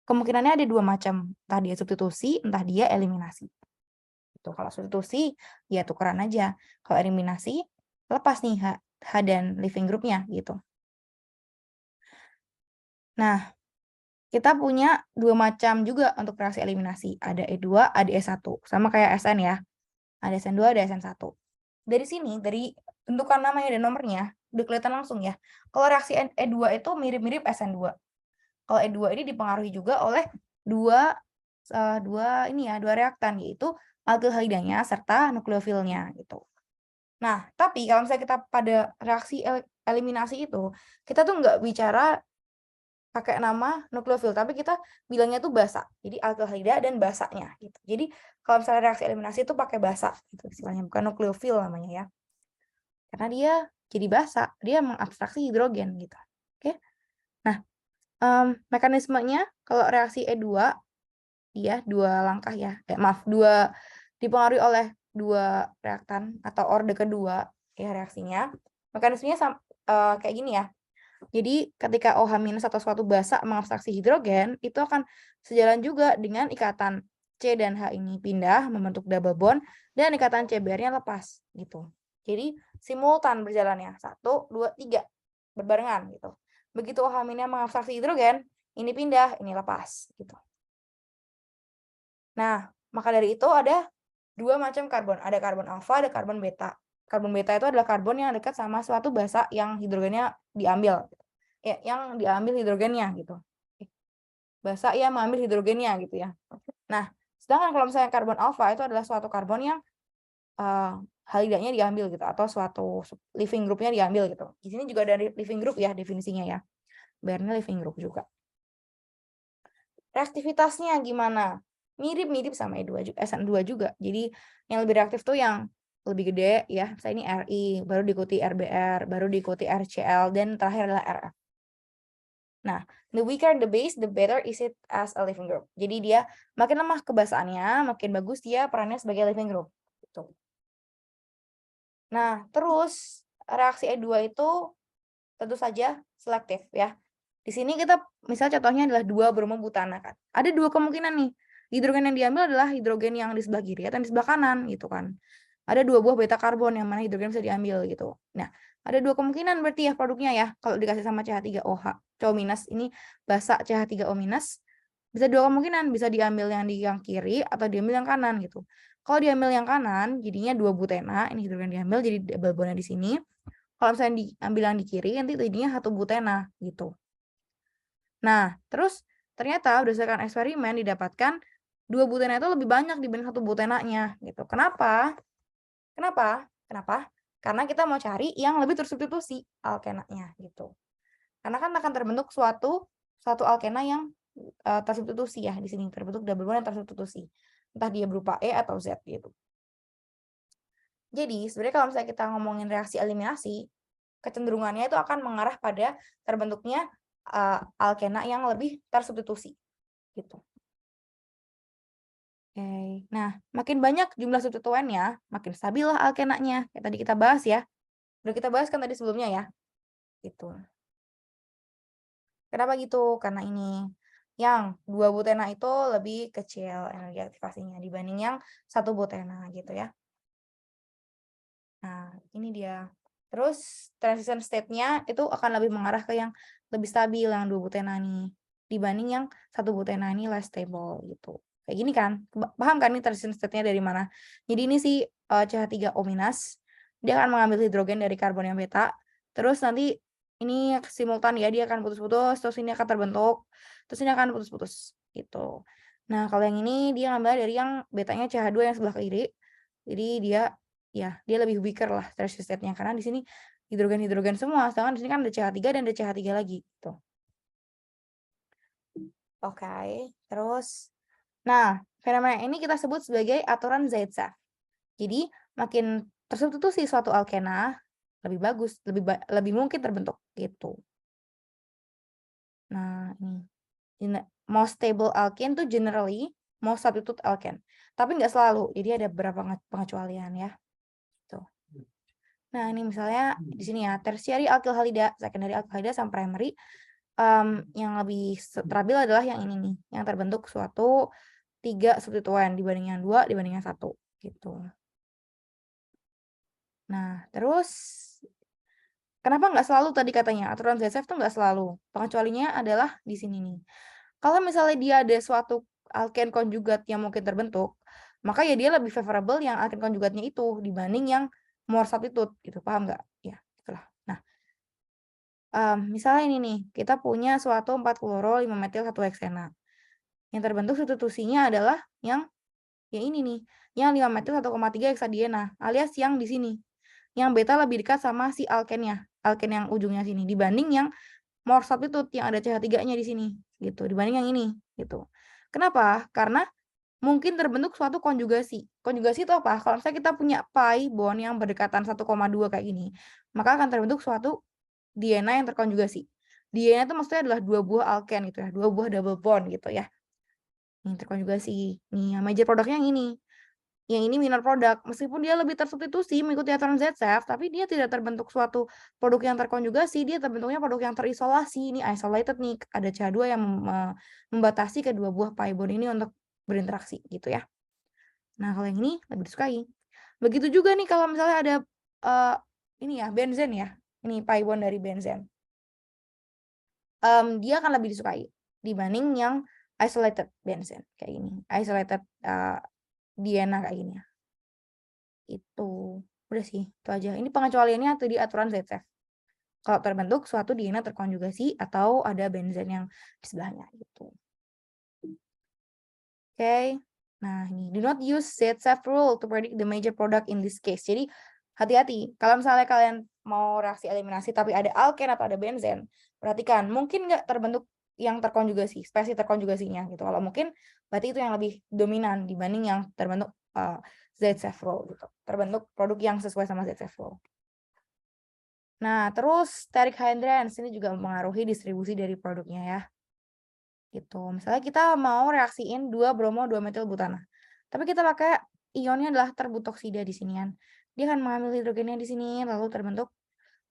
kemungkinannya ada 2 macam. Entah dia substitusi, entah dia eliminasi. Itu kalau substitusi, ya tukeran aja. Kalau eliminasi, lepas nih H dan living groupnya gitu. Nah, kita punya 2 macam juga untuk reaksi eliminasi. Ada E2, ada E1. Sama kayak SN ya. Ada SN2, ada SN1. Dari sini, dari bentukan namanya dan nomornya, udah kelihatan langsung ya. Kalau reaksi E2 itu mirip-mirip SN2. Kalau E2 ini dipengaruhi juga oleh dua reaktan, yaitu alkyl halidanya serta nukleofilnya gitu. Nah, tapi kalau misalnya kita pada reaksi eliminasi itu, kita tuh nggak bicara pakai nama nukleofil, tapi kita bilangnya tuh basa. Jadi alkyl halida dan basanya gitu. Jadi kalau misalnya reaksi eliminasi itu pakai basa gitu istilahnya, bukan nukleofil namanya ya. Karena dia jadi basa, dia mengabstraksi hidrogen gitu. Oke. Nah, mekanismenya kalau reaksi E2 dia 2 langkah ya. Dipengaruhi oleh 2 reaktan atau orde kedua ya reaksinya. Mekanismenya kayak gini ya. Jadi ketika OH- atau suatu basa mengabstraksi hidrogen, itu akan sejalan juga dengan ikatan C dan H ini pindah membentuk double bond dan ikatan CBr-nya lepas gitu. Jadi simultan berjalannya 1, 2, 3 berbarengan gitu. Begitu OH- mengabstraksi hidrogen, ini pindah, ini lepas gitu. Nah, maka dari itu ada 2 macam karbon. Ada karbon alfa, ada karbon beta. Karbon beta itu adalah karbon yang dekat sama suatu basa yang hidrogennya diambil. ya, yang diambil hidrogennya gitu. Basa ya mengambil hidrogennya gitu ya. Nah, sedangkan kalau misalnya karbon alfa itu adalah suatu karbon yang halidanya diambil gitu, atau suatu living groupnya diambil gitu. Di sini juga dari living group ya definisinya ya. Bayarnya living group juga. Reaktivitasnya gimana? Mirip-mirip sama SN2 juga. Jadi yang lebih reaktif tuh yang lebih gede ya. Misalnya ini Ri, baru diikuti RBr, baru diikuti RCl, dan terakhir adalah Rf. Nah, the weaker the base, the better is it as a living group. Jadi dia makin lemah kebasaannya, makin bagus dia perannya sebagai living group. Gitu. Nah, terus reaksi E2 itu tentu saja selektif ya. Di sini kita misal contohnya adalah 2 bromobutana kan. Ada 2 kemungkinan nih. Hidrogen yang diambil adalah hidrogen yang di sebelah kiri atau di sebelah kanan gitu kan. Ada 2 buah beta karbon yang mana hidrogen bisa diambil gitu. Nah, ada 2 kemungkinan berarti ya produknya ya. Kalau dikasih sama CH3OH, CO- ini basa CH3O-. Bisa 2 kemungkinan, bisa diambil yang di yang kiri atau diambil yang kanan gitu. Kalau diambil yang kanan, jadinya 2 butena, ini hidrogen diambil jadi double bondnya di sini. Kalau misalnya diambil yang di kiri, nanti jadinya 1 butena gitu. Nah, terus ternyata berdasarkan eksperimen didapatkan 2 butena itu lebih banyak dibanding 1 butenanya gitu. Kenapa? Kenapa? Kenapa? Karena kita mau cari yang lebih tersubstitusi alkenanya gitu. Karena kan akan terbentuk suatu alkena yang tersubstitusi ya, di sini terbentuk double bond yang tersubstitusi. Entah dia berupa E atau Z gitu. Jadi, sebenarnya kalau misalnya kita ngomongin reaksi eliminasi, kecenderungannya itu akan mengarah pada terbentuknya alkena yang lebih tersubstitusi gitu. Oke. Nah, makin banyak jumlah substituennya, makin stabil lah alkenanya. Kayak tadi kita bahas ya. Udah kita bahas kan tadi sebelumnya ya. Gitu. Kenapa gitu? Karena ini yang 2 butena itu lebih kecil energi aktivasinya dibanding yang 1 butena gitu ya. Nah, ini dia. Terus transition state-nya itu akan lebih mengarah ke yang lebih stabil yang 2 butena nih dibanding yang 1 butena ini less stable gitu. Kayak gini kan? Paham kan nih transition state-nya dari mana? Jadi ini si CH3O- dia akan mengambil hidrogen dari karbon yang beta. Terus nanti ini simultan ya, dia akan putus-putus, terus ini akan terbentuk, terus ini akan putus-putus gitu. Nah, kalau yang ini dia ngambil dari yang betanya CH2 yang sebelah kiri. Jadi dia lebih weaker lah transition state-nya karena di sini hidrogen semua, sedangkan di sini kan ada CH3 dan ada CH3 lagi gitu. Oke, terus nah, fenomena ini kita sebut sebagai aturan Zaitsev. Jadi, makin tersubstitusi suatu alkena, lebih bagus, lebih mungkin terbentuk gitu. Nah, ini most stable alkene tuh generally most substitute alkene. Tapi nggak selalu, jadi ada beberapa pengecualian ya. Tuh. Nah, ini misalnya di sini ya, tertiary alkyl halida, secondary alkyl halida, sama primary. Yang lebih stabil adalah yang ini nih, yang terbentuk suatu 3 substituen dibanding yang 2 dibanding yang 1 gitu. Nah, terus kenapa nggak selalu tadi katanya aturan Zaitsev tuh nggak selalu. Pengecualinya adalah di sini nih. Kalau misalnya dia ada suatu alkene konjugat yang mungkin terbentuk, maka ya dia lebih favorable yang alkene konjugatnya itu dibanding yang more substitute gitu. Paham nggak? Ya, itulah. Nah, misalnya ini nih, kita punya suatu 4 kloro 5 metil 1 heksena. Yang terbentuk substitusinya adalah yang ini nih, yang 5 metil 1,3 heksadiena, alias yang di sini. Yang beta lebih dekat sama si alkennya, alken yang ujungnya sini dibanding yang more substitute yang ada CH3-nya di sini gitu, dibanding yang ini gitu. Kenapa? Karena mungkin terbentuk suatu konjugasi. Konjugasi itu apa? Kalau misalnya kita punya pi bond yang berdekatan 1,2 kayak gini, maka akan terbentuk suatu diena yang terkonjugasi. Diena itu maksudnya adalah 2 buah alken gitu ya, 2 buah double bond gitu ya. Yang terkonjugasi. Nih, yang major produknya yang ini. Yang ini minor product. Meskipun dia lebih tersubstitusi mengikuti aturan Zaitsev, tapi dia tidak terbentuk suatu produk yang terkonjugasi, dia terbentuknya produk yang terisolasi. Ini isolated nih, ada CH2 yang membatasi kedua buah pi bond ini untuk berinteraksi gitu ya. Nah, kalau yang ini lebih disukai. Begitu juga nih kalau misalnya ada ini ya, benzen ya. Ini pi bond dari benzen. Dia akan lebih disukai dibanding yang isolated benzen kayak ini. Isolated diena kayak gini ya. Itu. Udah sih, itu aja. Ini pengecualiannya tuh di aturan Zaitsev. kalau terbentuk suatu DNA terkonjugasi atau ada benzen yang di sebelahnya gitu. Oke. Nah, ini do not use Zaitsev rule to predict the major product in this case. Jadi hati-hati kalau misalnya kalian mau reaksi eliminasi tapi ada alken atau ada benzen, perhatikan mungkin nggak terbentuk yang terkonjugasi, spesies terkonjugasinya gitu. Kalau mungkin berarti itu yang lebih dominan dibanding yang terbentuk Zaitsev rule gitu. Terbentuk produk yang sesuai sama Zaitsev rule. Nah, terus steric hydrants ini juga mempengaruhi distribusi dari produknya ya. Gitu. Misalnya kita mau reaksiin 2 bromo 2 metil butana. Tapi kita pakai ionnya adalah terbutoksida di sini kan. Dia akan mengambil hidrogennya di sini lalu terbentuk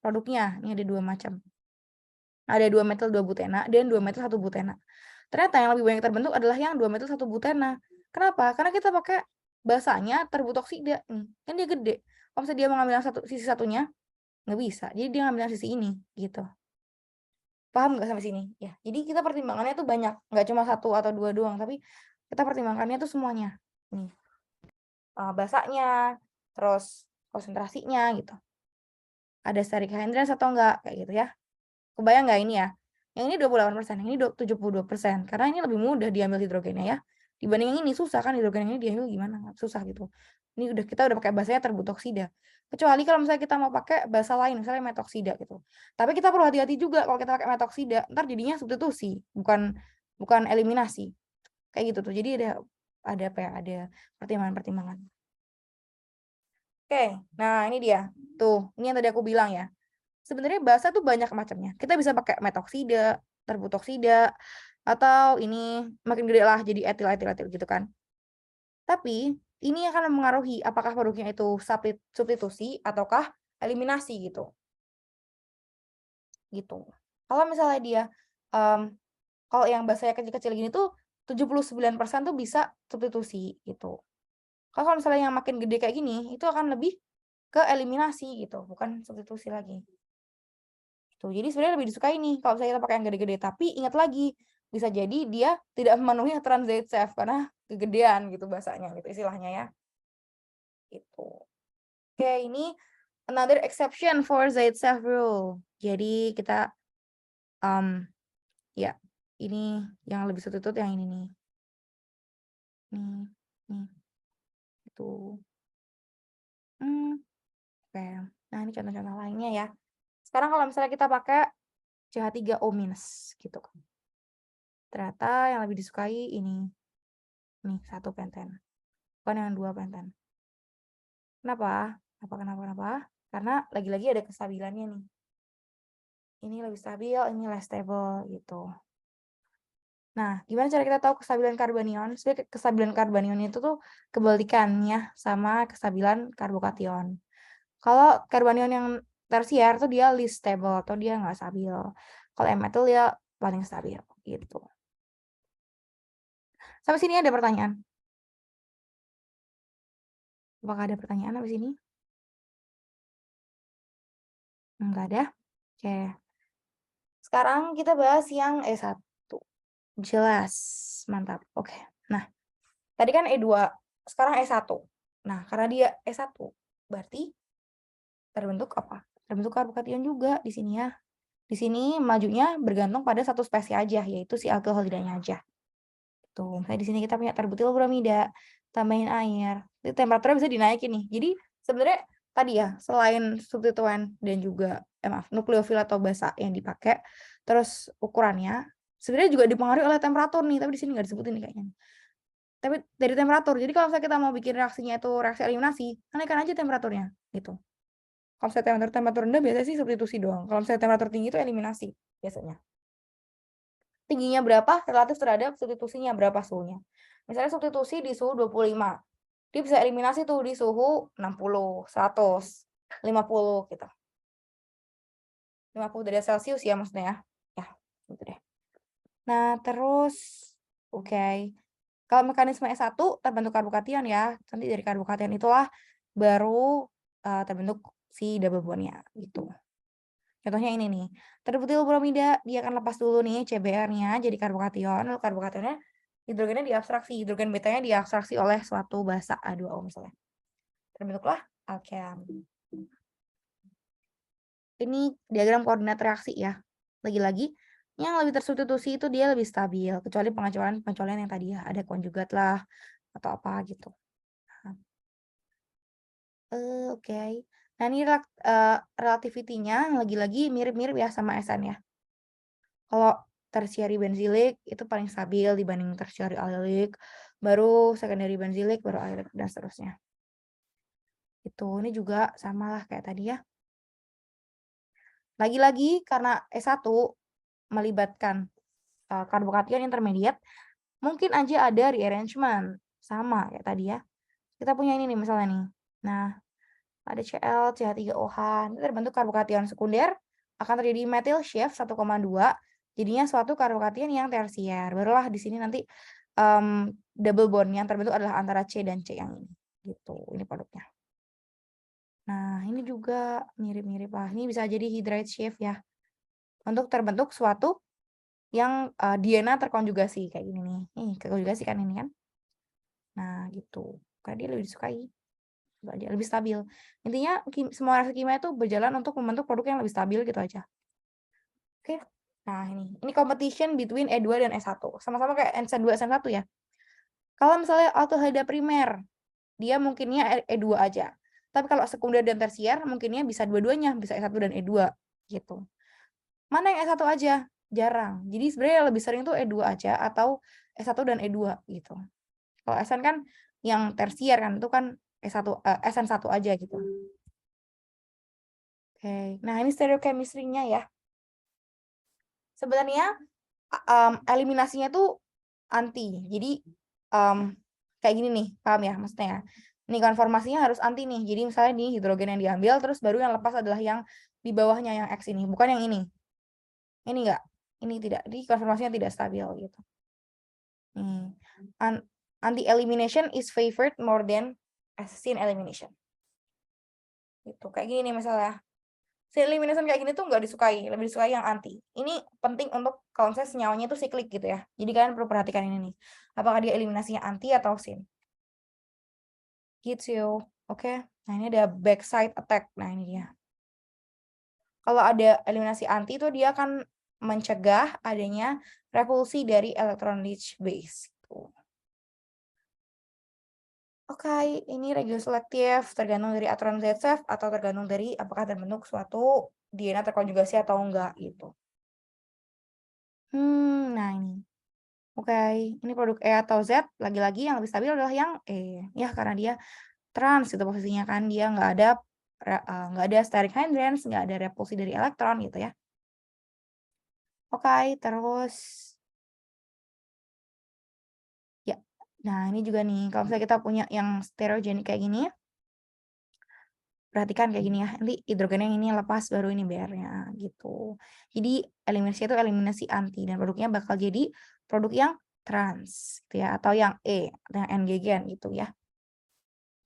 produknya. Ini ada 2 macam. Ada 2 metil 2 butena dan 2 metil 1 butena. Ternyata yang lebih banyak terbentuk adalah yang 2 metil 1 butena. Kenapa? Karena kita pakai basanya terbutoksida nih. Kan dia gede. Kalau misalnya dia mengambil yang sisi satunya nggak bisa. Jadi dia ngambil yang sisi ini gitu. Paham nggak sampai sini? Ya, jadi kita pertimbangannya tuh banyak, nggak cuma 1 atau 2 doang, tapi kita pertimbangkannya tuh semuanya. Nih, basanya, terus konsentrasinya gitu. Ada steric hydrants atau enggak, kayak gitu ya. Kebayang nggak ini ya? Yang ini 28%, yang ini 72%, karena ini lebih mudah diambil hidrogennya ya. Dibanding yang ini susah kan hidrogen ini diambil gimana? Susah gitu. Ini kita udah pakai basanya terbutoksida. Kecuali kalau misalnya kita mau pakai basa lain, misalnya metoksida gitu. Tapi kita perlu hati-hati juga kalau kita pakai metoksida, ntar jadinya substitusi, bukan eliminasi. Kayak gitu tuh. Jadi ada apa ya? Ada pertimbangan-pertimbangan. Oke, nah ini dia. Tuh, ini yang tadi aku bilang ya. Sebenarnya basa tuh banyak macamnya. Kita bisa pakai metoksida, terbutoksida, atau ini makin gede lah jadi etil gitu kan. Tapi ini akan mempengaruhi apakah produknya itu substitusi ataukah eliminasi gitu. Gitu. Kalau misalnya dia kalau yang basanya kecil-kecil gini tuh 79% tuh bisa substitusi gitu. Kalau misalnya yang makin gede kayak gini itu akan lebih ke eliminasi gitu, bukan substitusi lagi. Tuh, jadi sebenarnya lebih disukai nih kalau misalnya kita pakai yang gede-gede, tapi ingat lagi bisa jadi dia tidak memenuhi aturan Zaitsev karena kegedean gitu bahasanya gitu istilahnya ya. Gitu. Oke, ini another exception for Zaitsev rule. Jadi kita ya ini yang lebih substitut yang ini nih. Nih. Itu. Oke. Nah, ini contoh-contoh lainnya ya. Sekarang kalau misalnya kita pakai CH3O- gitu kan. Ternyata yang lebih disukai ini. Nih, 1 penten. Bukan yang 2 penten. Kenapa? Kenapa? Karena lagi-lagi ada kestabilannya nih. Ini lebih stabil, ini less stable gitu. Nah, gimana cara kita tahu kestabilan karbanion? Sebenarnya kestabilan karbanion itu tuh kebalikannya sama kestabilan karbokation. Kalau karbanion yang tersier tuh dia least stable atau dia nggak stabil. Kalau M-metyl dia paling stabil gitu. Sampai sini ada pertanyaan? Apakah ada pertanyaan habis ini? Enggak ada? Oke. Sekarang kita bahas yang E1. Jelas. Mantap. Oke. Nah, tadi kan E2. Sekarang E1. Nah, karena dia E1, berarti terbentuk apa? Terbentuk karbokation juga di sini ya. Di sini majunya bergantung pada satu spesies aja, yaitu si alkoholidanya aja. Tuh, misalnya di sini kita punya terbutil bromida, tambahin air, temperaturnya bisa dinaikin nih. Jadi sebenarnya tadi ya, selain substituen dan juga nukleofil atau basa yang dipakai, terus ukurannya sebenarnya juga dipengaruhi oleh temperatur nih, tapi di sini nggak disebutin nih kayaknya. Tapi dari temperatur. Jadi kalau misalnya kita mau bikin reaksinya itu reaksi eliminasi, naikkan aja temperaturnya gitu. Kalau misalnya temperatur rendah biasanya sih substitusi doang. Kalau misalnya temperatur tinggi itu eliminasi biasanya. Tingginya berapa relatif terhadap substitusinya berapa suhunya. Misalnya substitusi di suhu 25. Dia bisa eliminasi tuh di suhu 60, 100, 50 gitu. 50 derajat Celcius ya maksudnya ya. Ya, gitu deh. Nah, terus oke. Kalau mekanisme S1 terbentuk karbokation ya. Nanti dari karbokation itulah baru terbentuk si double bond-nya gitu. Contohnya ini nih. Terbutil bromida, dia akan lepas dulu nih CBr-nya jadi karbokation. Lalu karbokationnya hidrogennya diabstraksi, hidrogen betanya diabstraksi oleh suatu basa H2O misalnya. Terbentuklah alken. ini diagram koordinat reaksi ya. Lagi-lagi yang lebih tersubstitusi itu dia lebih stabil, kecuali pengecualian yang tadi ya, ada konjugat lah atau apa gitu. Oke. Nah ini relativity-nya lagi-lagi mirip-mirip ya sama SN ya. Kalau tertiary benzylic itu paling stabil dibanding tertiary allylic, baru secondary benzylic, baru allylic dan seterusnya. Itu, ini juga samalah kayak tadi ya. Lagi-lagi karena S1 melibatkan karbokation intermediate, mungkin aja ada rearrangement. Sama kayak tadi ya. Kita punya ini nih misalnya nih. Nah, ada Cl, CH3OH, ini terbentuk karbokation sekunder, akan terjadi methyl shift 1,2, jadinya suatu karbokation yang tersier. Barulah di sini nanti double bond yang terbentuk adalah antara C dan C yang ini. Gitu, ini produknya. Nah, ini juga mirip-mirip lah. Ini bisa jadi hydride shift ya. Untuk terbentuk suatu yang DNA terkonjugasi kayak gini nih. Nih, terkonjugasi kan ini kan. Nah, gitu. Karena dia lebih disukai. Dia lebih stabil. Intinya semua reaksi kimia itu berjalan untuk membentuk produk yang lebih stabil gitu aja. Oke. Nah, ini competition between E2 dan S1. Sama-sama kayak NC2 SN1 ya. Kalau misalnya aldehyda primer, dia mungkinnya E2 aja. Tapi kalau sekunder dan tersier, mungkinnya bisa dua-duanya, bisa E1 dan E2 gitu. Mana yang S1 aja? Jarang. Jadi sebenarnya lebih sering tuh E2 aja atau S1 dan E2 gitu. Kalau SN kan yang tersier kan itu kan SN1 aja gitu. Oke. Nah, ini stereochemistry-nya ya. Sebenarnya eliminasinya tuh anti. Jadi kayak gini nih, paham ya maksudnya ya? Ini konformasinya harus anti nih. Jadi misalnya nih hidrogen yang diambil, terus baru yang lepas adalah yang di bawahnya yang X ini, bukan yang ini. Ini enggak. Ini tidak. Jadi konformasinya tidak stabil gitu. Anti-elimination is favored more than scene elimination. Gitu. Kayak gini nih misalnya. Scene elimination kayak gini tuh nggak disukai, lebih disukai yang anti. Ini penting untuk kalau misalnya senyawanya itu siklik gitu ya. Jadi kalian perlu perhatikan ini nih. Apakah dia eliminasinya anti atau scene. Gitu. Oke. Nah, ini ada backside attack. Nah, ini dia. Kalau ada eliminasi anti itu dia akan mencegah adanya repulsi dari electron rich base. Oke, ini regioselektif tergantung dari aturan Z-Safe atau tergantung dari apakah terbentuk suatu DNA terkonjugasi atau enggak gitu. Nah ini. Oke, ini produk E atau Z, lagi-lagi yang lebih stabil adalah yang E. Ya, karena dia trans itu posisinya kan, dia nggak ada steric hindrance, nggak ada repulsi dari elektron gitu ya. Oke, terus ya. Nah, ini juga nih, kalau misalnya kita punya yang stereogenik kayak gini, perhatikan kayak gini ya, nanti hidrogen yang ini lepas baru ini BR-nya gitu. Jadi eliminasi itu eliminasi anti dan produknya bakal jadi produk yang trans gitu ya atau yang E atau yang N-gen gitu ya.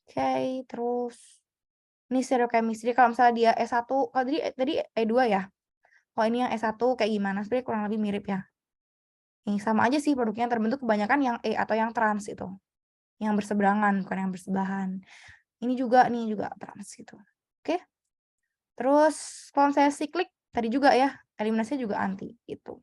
Oke, terus ini stereochemistry kalau misalnya dia S1, kalau tadi E2 ya. Kalau ini yang S1 kayak gimana? Sebenarnya kurang lebih mirip ya. Ini sama aja sih produknya yang terbentuk kebanyakan yang E atau yang trans itu. Yang berseberangan bukan yang bersebelahan. Ini juga nih juga trans gitu. Oke. Terus kalau saya siklik tadi juga ya, eliminasinya juga anti gitu.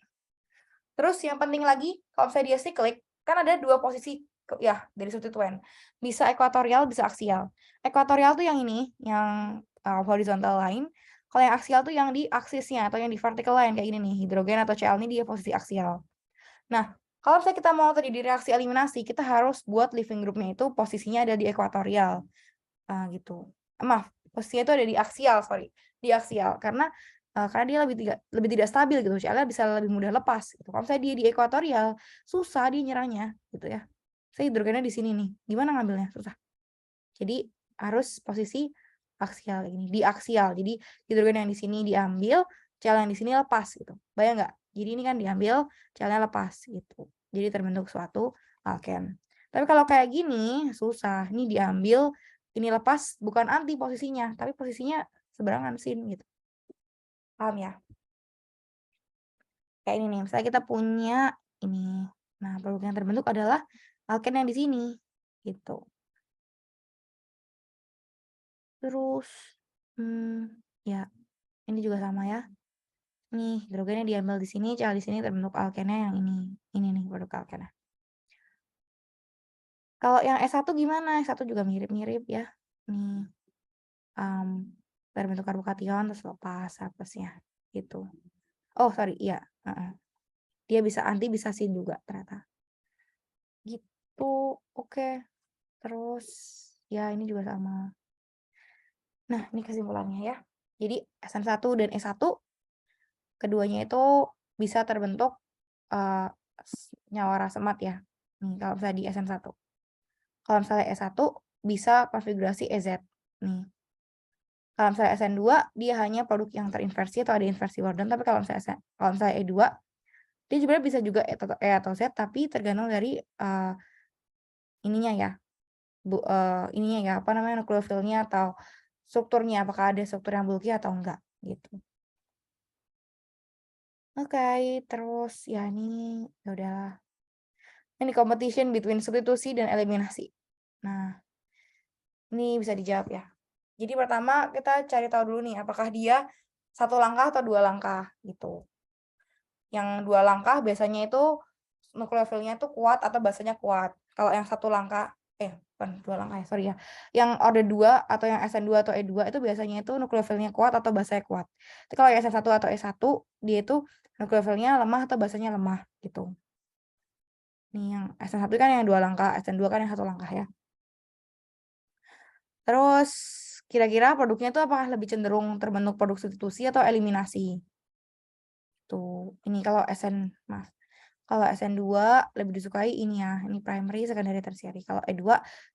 Terus yang penting lagi kalau saya dia siklik kan ada dua posisi ya dari substituen. Bisa ekuatorial, bisa aksial. Ekuatorial tuh yang ini, yang horizontal line. Kalau yang aksial tuh yang di aksisnya atau yang di vertical line kayak gini nih, hidrogen atau Cl ini dia posisi aksial. Nah, kalau misalnya kita mau terjadi reaksi eliminasi, kita harus buat living groupnya itu posisinya ada di ekuatorial. Gitu. Maaf, posisinya itu ada di aksial, sorry. Di aksial. Karena dia lebih tidak stabil gitu. Cl bisa lebih mudah lepas gitu. Kalau misalnya dia di ekuatorial, susah dia nyerangnya gitu ya. Saya hidrogennya di sini nih. Gimana ngambilnya? Susah. Jadi harus posisi aksial ini, di aksial. Jadi hidrogen yang di sini diambil, Cl yang di sini lepas gitu. Bayang nggak? Jadi ini kan diambil, Cl-nya lepas gitu. Jadi terbentuk suatu alken. Tapi kalau kayak gini susah. Ini diambil, ini lepas bukan anti posisinya, tapi posisinya seberangan sin gitu. Paham ya? Kayak ini nih, misalnya kita punya ini. Nah, produk yang terbentuk adalah alken yang di sini gitu. Terus ya Ini juga sama ya. Nih, hidrogennya diambil di sini, Cl di sini terbentuk alkennya yang ini. Ini nih produk alkennya. Kalau yang S1 gimana? S1 juga mirip-mirip ya. Nih, berbentuk karbokation terus lepas hapusnya gitu. Oh, sorry, iya. Dia bisa anti, bisa sin juga ternyata. Gitu, oke. Terus, ya ini juga sama. Nah, ini kesimpulannya ya. Jadi, SN1 dan E1, keduanya itu bisa terbentuk nyawa semat ya. Nih, kalau misalnya di SN1. Kalau misalnya E1 bisa konfigurasi EZ. Nih. Kalau misalnya SN2 dia hanya produk yang terinversi atau ada inversi Warden, tapi kalau misalnya E2 dia juga bisa juga E atau Z, tapi tergantung dari ininya ya. Ininya ya, apa namanya, nukleofilnya atau strukturnya, apakah ada struktur yang bulky atau enggak gitu. Oke, terus ya ini ya udahlah. Ini competition between substitusi dan eliminasi. Nah, ini bisa dijawab ya. Jadi pertama kita cari tahu dulu nih apakah dia 1 langkah atau 2 langkah gitu. Yang 2 langkah biasanya itu nukleofilnya tuh kuat atau basanya kuat. Kalau yang 1 langkah bukan 2 langkah ya, sorry ya. Yang order 2 atau yang SN2 atau E2 itu biasanya itu nukleofilnya kuat atau basanya kuat. Tapi kalau yang SN1 atau E1 dia itu nukleofilnya lemah atau basanya lemah gitu. Nih yang SN1 kan yang 2 langkah, SN2 kan yang 1 langkah ya. Terus kira-kira produknya itu apakah lebih cenderung terbentuk produk substitusi atau eliminasi? Tuh, ini kalau kalau SN2 lebih disukai ini ya, ini primary, secondary, tertiary. Kalau E2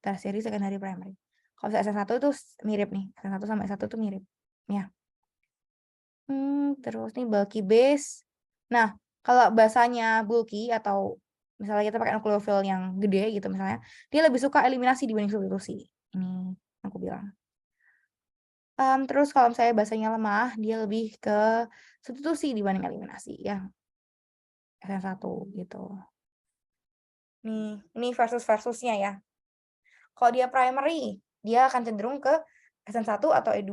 tertiary, secondary, primary. Kalau SN1 itu mirip nih, SN1 sama S1 itu mirip. Ya. Terus nih bulky base. Nah, kalau basanya bulky atau misalnya kita pakai nukleofil yang gede gitu misalnya, dia lebih suka eliminasi dibanding substitusi. Ini aku bilang. Terus kalau misalnya basanya lemah, dia lebih ke substitusi dibanding eliminasi ya. SN1 gitu. Nih, ini versus-versusnya ya. Kalau dia primary, dia akan cenderung ke SN1 atau E2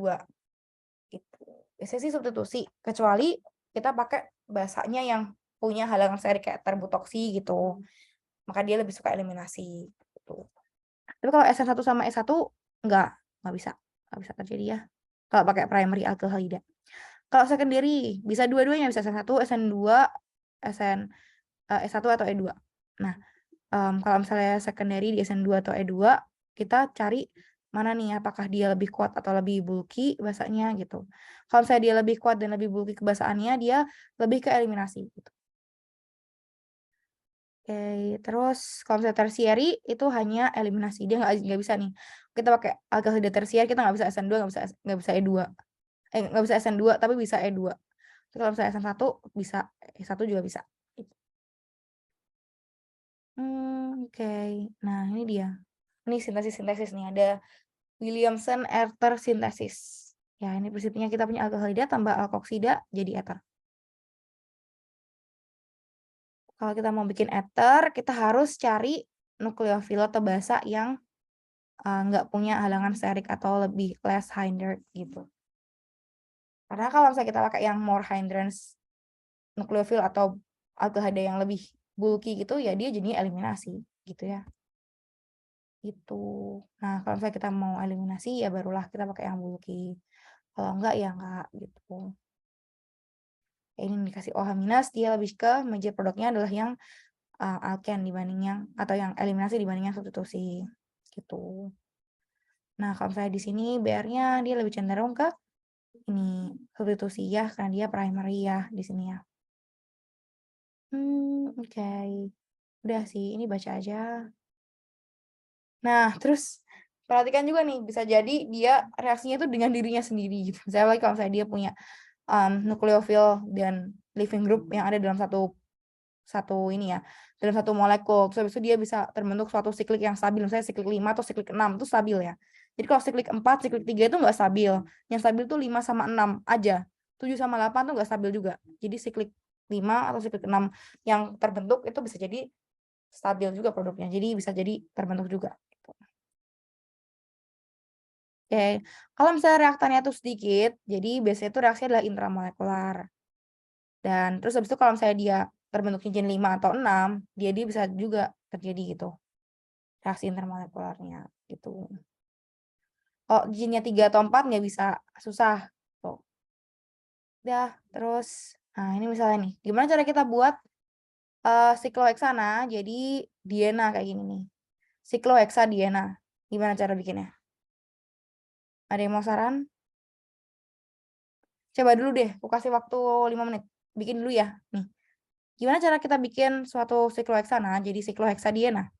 gitu. Biasanya sih substitusi, kecuali kita pakai basanya yang punya halangan seri kayak terbutoksi gitu. Maka dia lebih suka eliminasi gitu. Tapi kalau SN1 sama S1 enggak bisa. Enggak bisa terjadi ya. Kalau pakai primary alkyl Kalau secondary bisa dua-duanya, bisa SN1, SN2, S1 atau E2. Nah, kalau misalnya secondary di SN2 atau E2, kita cari mana nih apakah dia lebih kuat atau lebih bulky basanya gitu. Kalau misalnya dia lebih kuat dan lebih bulky kebasaannya, dia lebih ke eliminasi gitu. Oke, terus kalau misalnya tertiary itu hanya eliminasi, dia nggak bisa nih. Kita pakai alkyl tertiary, kita nggak bisa SN2, nggak bisa E2. Nggak bisa SN2 tapi bisa E2. Terus kalau misalnya SN1 bisa, E1 juga bisa. Oke. Nah, ini dia. Ini sintesis nih, ada Williamson-Ether sintesis. Ya, ini prinsipnya kita punya alkoholida tambah alkoksida jadi ether. Kalau kita mau bikin ether, kita harus cari nukleofil atau basa yang nggak punya halangan steric atau lebih less hindered gitu. Karena kalau misalnya kita pakai yang more hindrance nukleofil atau alkoholida yang lebih bulky gitu, ya dia jadinya eliminasi gitu ya. Gitu. Nah, kalau misalnya kita mau eliminasi ya barulah kita pakai yang bulky. Kalau enggak ya enggak gitu. Ini dikasih OH- dia lebih ke major produknya adalah yang alken dibanding yang atau yang eliminasi dibanding yang substitusi gitu. Nah, kalau misalnya di sini BR-nya dia lebih cenderung ke ini substitusi ya karena dia primary ya di sini ya. Oke. Udah sih, ini baca aja. Nah, terus perhatikan juga nih, bisa jadi dia reaksinya itu dengan dirinya sendiri gitu. Misalnya kalau misalnya dia punya nukleofil dan living group yang ada dalam satu ini ya, dalam satu molekul. Terus habis itu dia bisa terbentuk suatu siklik yang stabil, misalnya siklik 5 atau siklik 6 itu stabil ya. Jadi kalau siklik 4, siklik 3 itu nggak stabil. Yang stabil itu 5 sama 6 aja. 7 sama 8 tuh nggak stabil juga. Jadi siklik 5 atau siklik 6 yang terbentuk itu bisa jadi stabil juga produknya. Jadi bisa jadi terbentuk juga. Oke, kalau misalnya reaktannya tuh sedikit, jadi biasanya itu reaksinya adalah intramolekular. Dan terus habis itu kalau misalnya dia terbentuk cincin 5 atau 6, dia bisa juga terjadi gitu, reaksi intermolekularnya, gitu. Kalau cincinnya 3 atau 4 nggak bisa, susah, tuh. Udah, terus nah ini misalnya nih, gimana cara kita buat, siklohexana jadi diena kayak gini nih, siklohexadiena, gimana cara bikinnya? Ada yang mau saran? Coba dulu deh, aku kasih waktu 5 menit, bikin dulu ya, nih. Gimana cara kita bikin suatu siklohexana jadi siklohexadiena?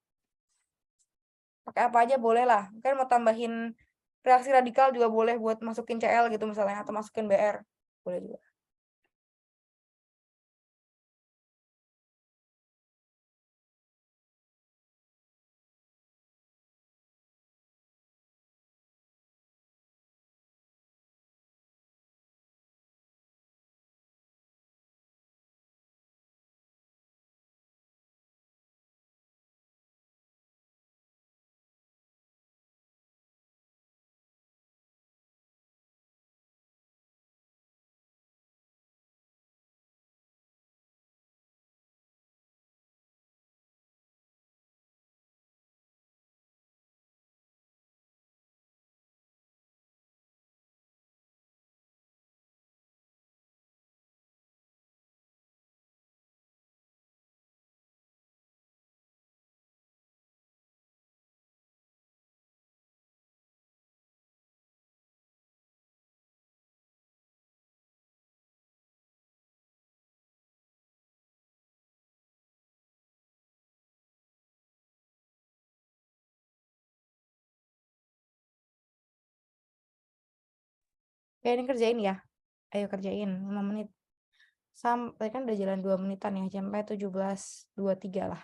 Pakai apa aja boleh lah, mungkin mau tambahin reaksi radikal juga boleh buat masukin Cl gitu misalnya, atau masukin Br, boleh juga. Ya ini kerjain ya, ayo kerjain 5 menit. Sampai kan udah jalan 2 menitan ya, sampai 17.23 lah.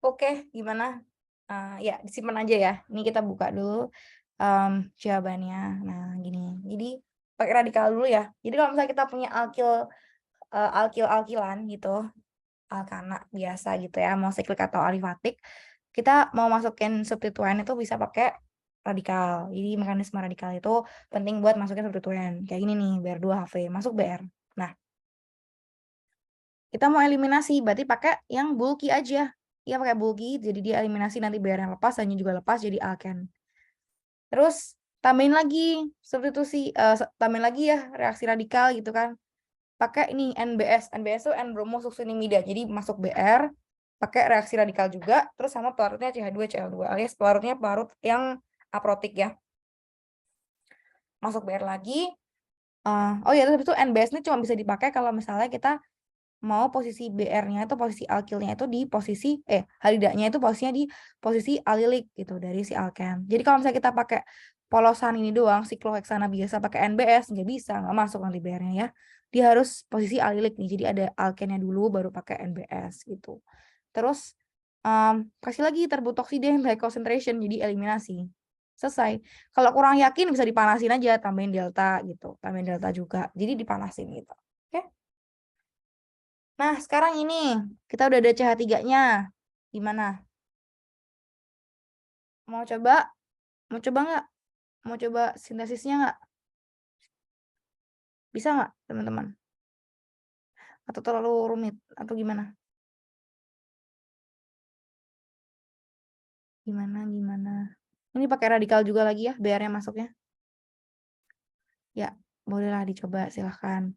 Oke, gimana? Ya disimpan aja ya. Ini kita buka dulu, jawabannya. Nah gini, jadi pakai radikal dulu ya. Jadi kalau misalnya kita punya alkil, alkil-alkilan gitu, alkana biasa gitu ya, mau siklik atau alifatik, kita mau masukin substituen itu bisa pakai radikal. Jadi mekanisme radikal itu penting buat masukin substituen. Kayak gini nih, Br2HV, masuk Br. Nah, kita mau eliminasi, berarti pakai yang bulky aja. Iya pakai bulky, jadi dia eliminasi nanti Br yang lepas, hanya juga lepas jadi alken. Terus tambahin lagi substitusi, tambahin lagi ya reaksi radikal gitu kan. Pakai ini NBS. NBS itu N-bromosuccinimida. Jadi masuk Br, pakai reaksi radikal juga, terus sama pelarutnya CH2Cl2 alias pelarutnya pelarut yang aprotik ya. Masuk Br lagi. Oh ya, terus itu NBS ini cuma bisa dipakai kalau misalnya kita mau posisi Br-nya itu posisi alkilnya itu di posisi halidanya itu posisinya di posisi alilik gitu dari si alken. Jadi kalau misalnya kita pakai polosan ini doang sikloheksana biasa pakai NBS nggak bisa, nggak masuk nanti Br-nya ya. Dia harus posisi alilik nih. Jadi ada alkennya dulu baru pakai NBS gitu. Terus kasih lagi terbutoxide high concentration jadi eliminasi. Selesai. Kalau kurang yakin bisa dipanasin aja, tambahin delta gitu. Tambahin delta juga. Jadi dipanasin gitu. Oke? Nah, sekarang ini kita udah ada CH3-nya. Gimana? Mau coba? Mau coba nggak? Mau coba sintesisnya nggak? Bisa nggak, teman-teman? Atau terlalu rumit? Atau gimana? Gimana? Ini pakai radikal juga lagi ya, Br-nya masuknya. Ya, bolehlah dicoba, silahkan.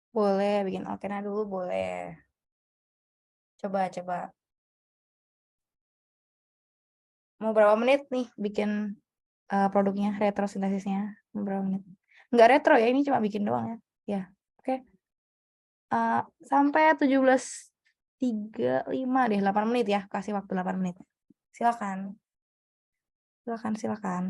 Boleh, bikin alkena dulu boleh. Coba. Mau berapa menit nih bikin produknya, retrosintesisnya? Mau berapa menit? Nggak retro ya, ini cuma bikin doang ya. Ya, oke. Sampai 17 35 deh, 8 menit ya, kasih waktu 8 menit. Silakan. Silakan silakan.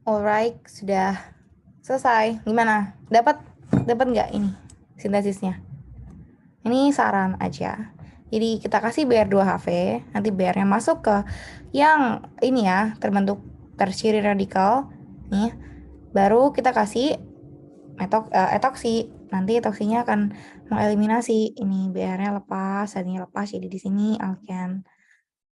Alright, sudah selesai. Gimana? Dapat nggak ini sintesisnya? Ini saran aja. Jadi kita kasih BR2HV, nanti BR-nya masuk ke yang ini ya, terbentuk tersieri radikal. Nih, baru kita kasih etoksi. Nanti etoksinya akan mengeliminasi ini BR-nya lepas, tadinya lepas jadi di sini alken.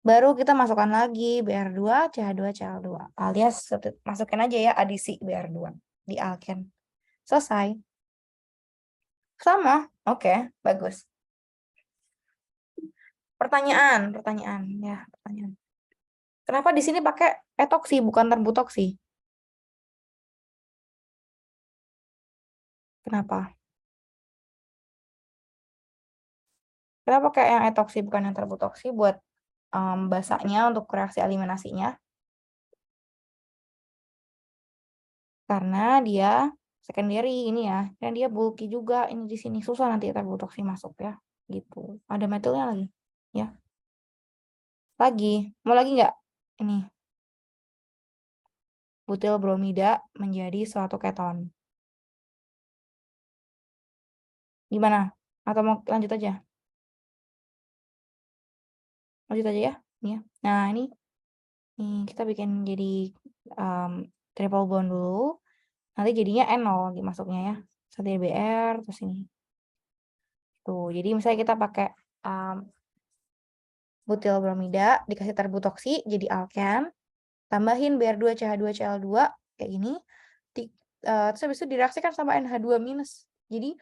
Baru kita masukkan lagi BR2 CH2 CL2 alias masukin aja ya adisi BR2 di alken. Selesai. Sama. Oke, bagus. Pertanyaan ya, pertanyaan. Kenapa di sini pakai etoksi bukan terbutoksi? Kenapa? Kenapa pakai yang etoksi bukan yang terbutoksi buat basanya untuk reaksi eliminasinya? Karena dia secondary ini ya, dan dia bulky juga ini di sini susah nanti terbutoksi masuk ya, gitu. Ada metilnya lagi, ya. Mau lagi nggak? Ini butil bromida menjadi suatu keton. Gimana? Atau mau lanjut aja? Lanjut aja ya. Ya. Nah, ini kita bikin jadi triple bond dulu. Nanti jadinya N0 dimasuknya ya. 1 BR terus ini. Tuh, jadi misalnya kita pakai butil bromida dikasih terbutoksi jadi alken, tambahin BR2 CH2 CL2 kayak gini. Terus habis itu direaksikan sama NH2-. Jadi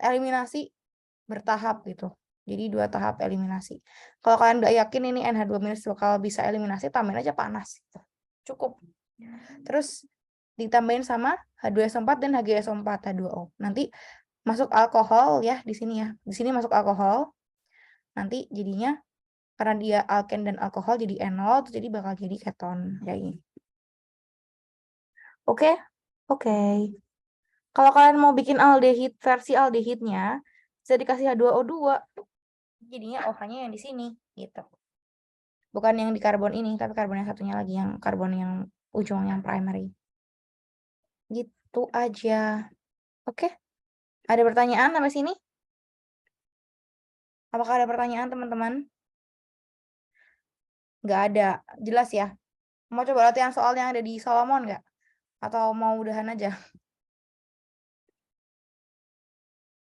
eliminasi bertahap gitu. Jadi 2 tahap eliminasi. Kalau kalian nggak yakin ini NH2- bakal bisa eliminasi, tambahin aja panas gitu. Cukup. Terus ditambahin sama H2SO4 dan HgSO4 H2O. Nanti masuk alkohol ya di sini ya. Di sini masuk alkohol. Nanti jadinya karena dia alken dan alkohol jadi enol, jadi bakal jadi keton kayak gini. Oke? Oke. Kalau kalian mau bikin aldehid versi aldehidnya, bisa dikasih H2O2. Jadinya OH-nya yang di sini gitu. Bukan yang di karbon ini, tapi karbon yang satunya lagi yang karbon yang ujung yang primary. Gitu aja. Oke? Ada pertanyaan sampai sini? Apakah ada pertanyaan, teman-teman? Nggak ada. Jelas ya? Mau coba latihan soal yang ada di Solomon nggak? Atau mau udahan aja?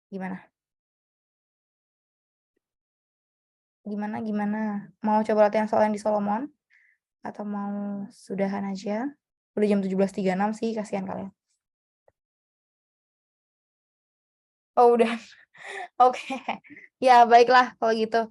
Gimana? Gimana? Mau coba latihan soal yang di Solomon? Atau mau sudahan aja? Udah jam 17.36 sih, kasihan kalian. Oh, udah. Oke. Ya, baiklah kalau gitu.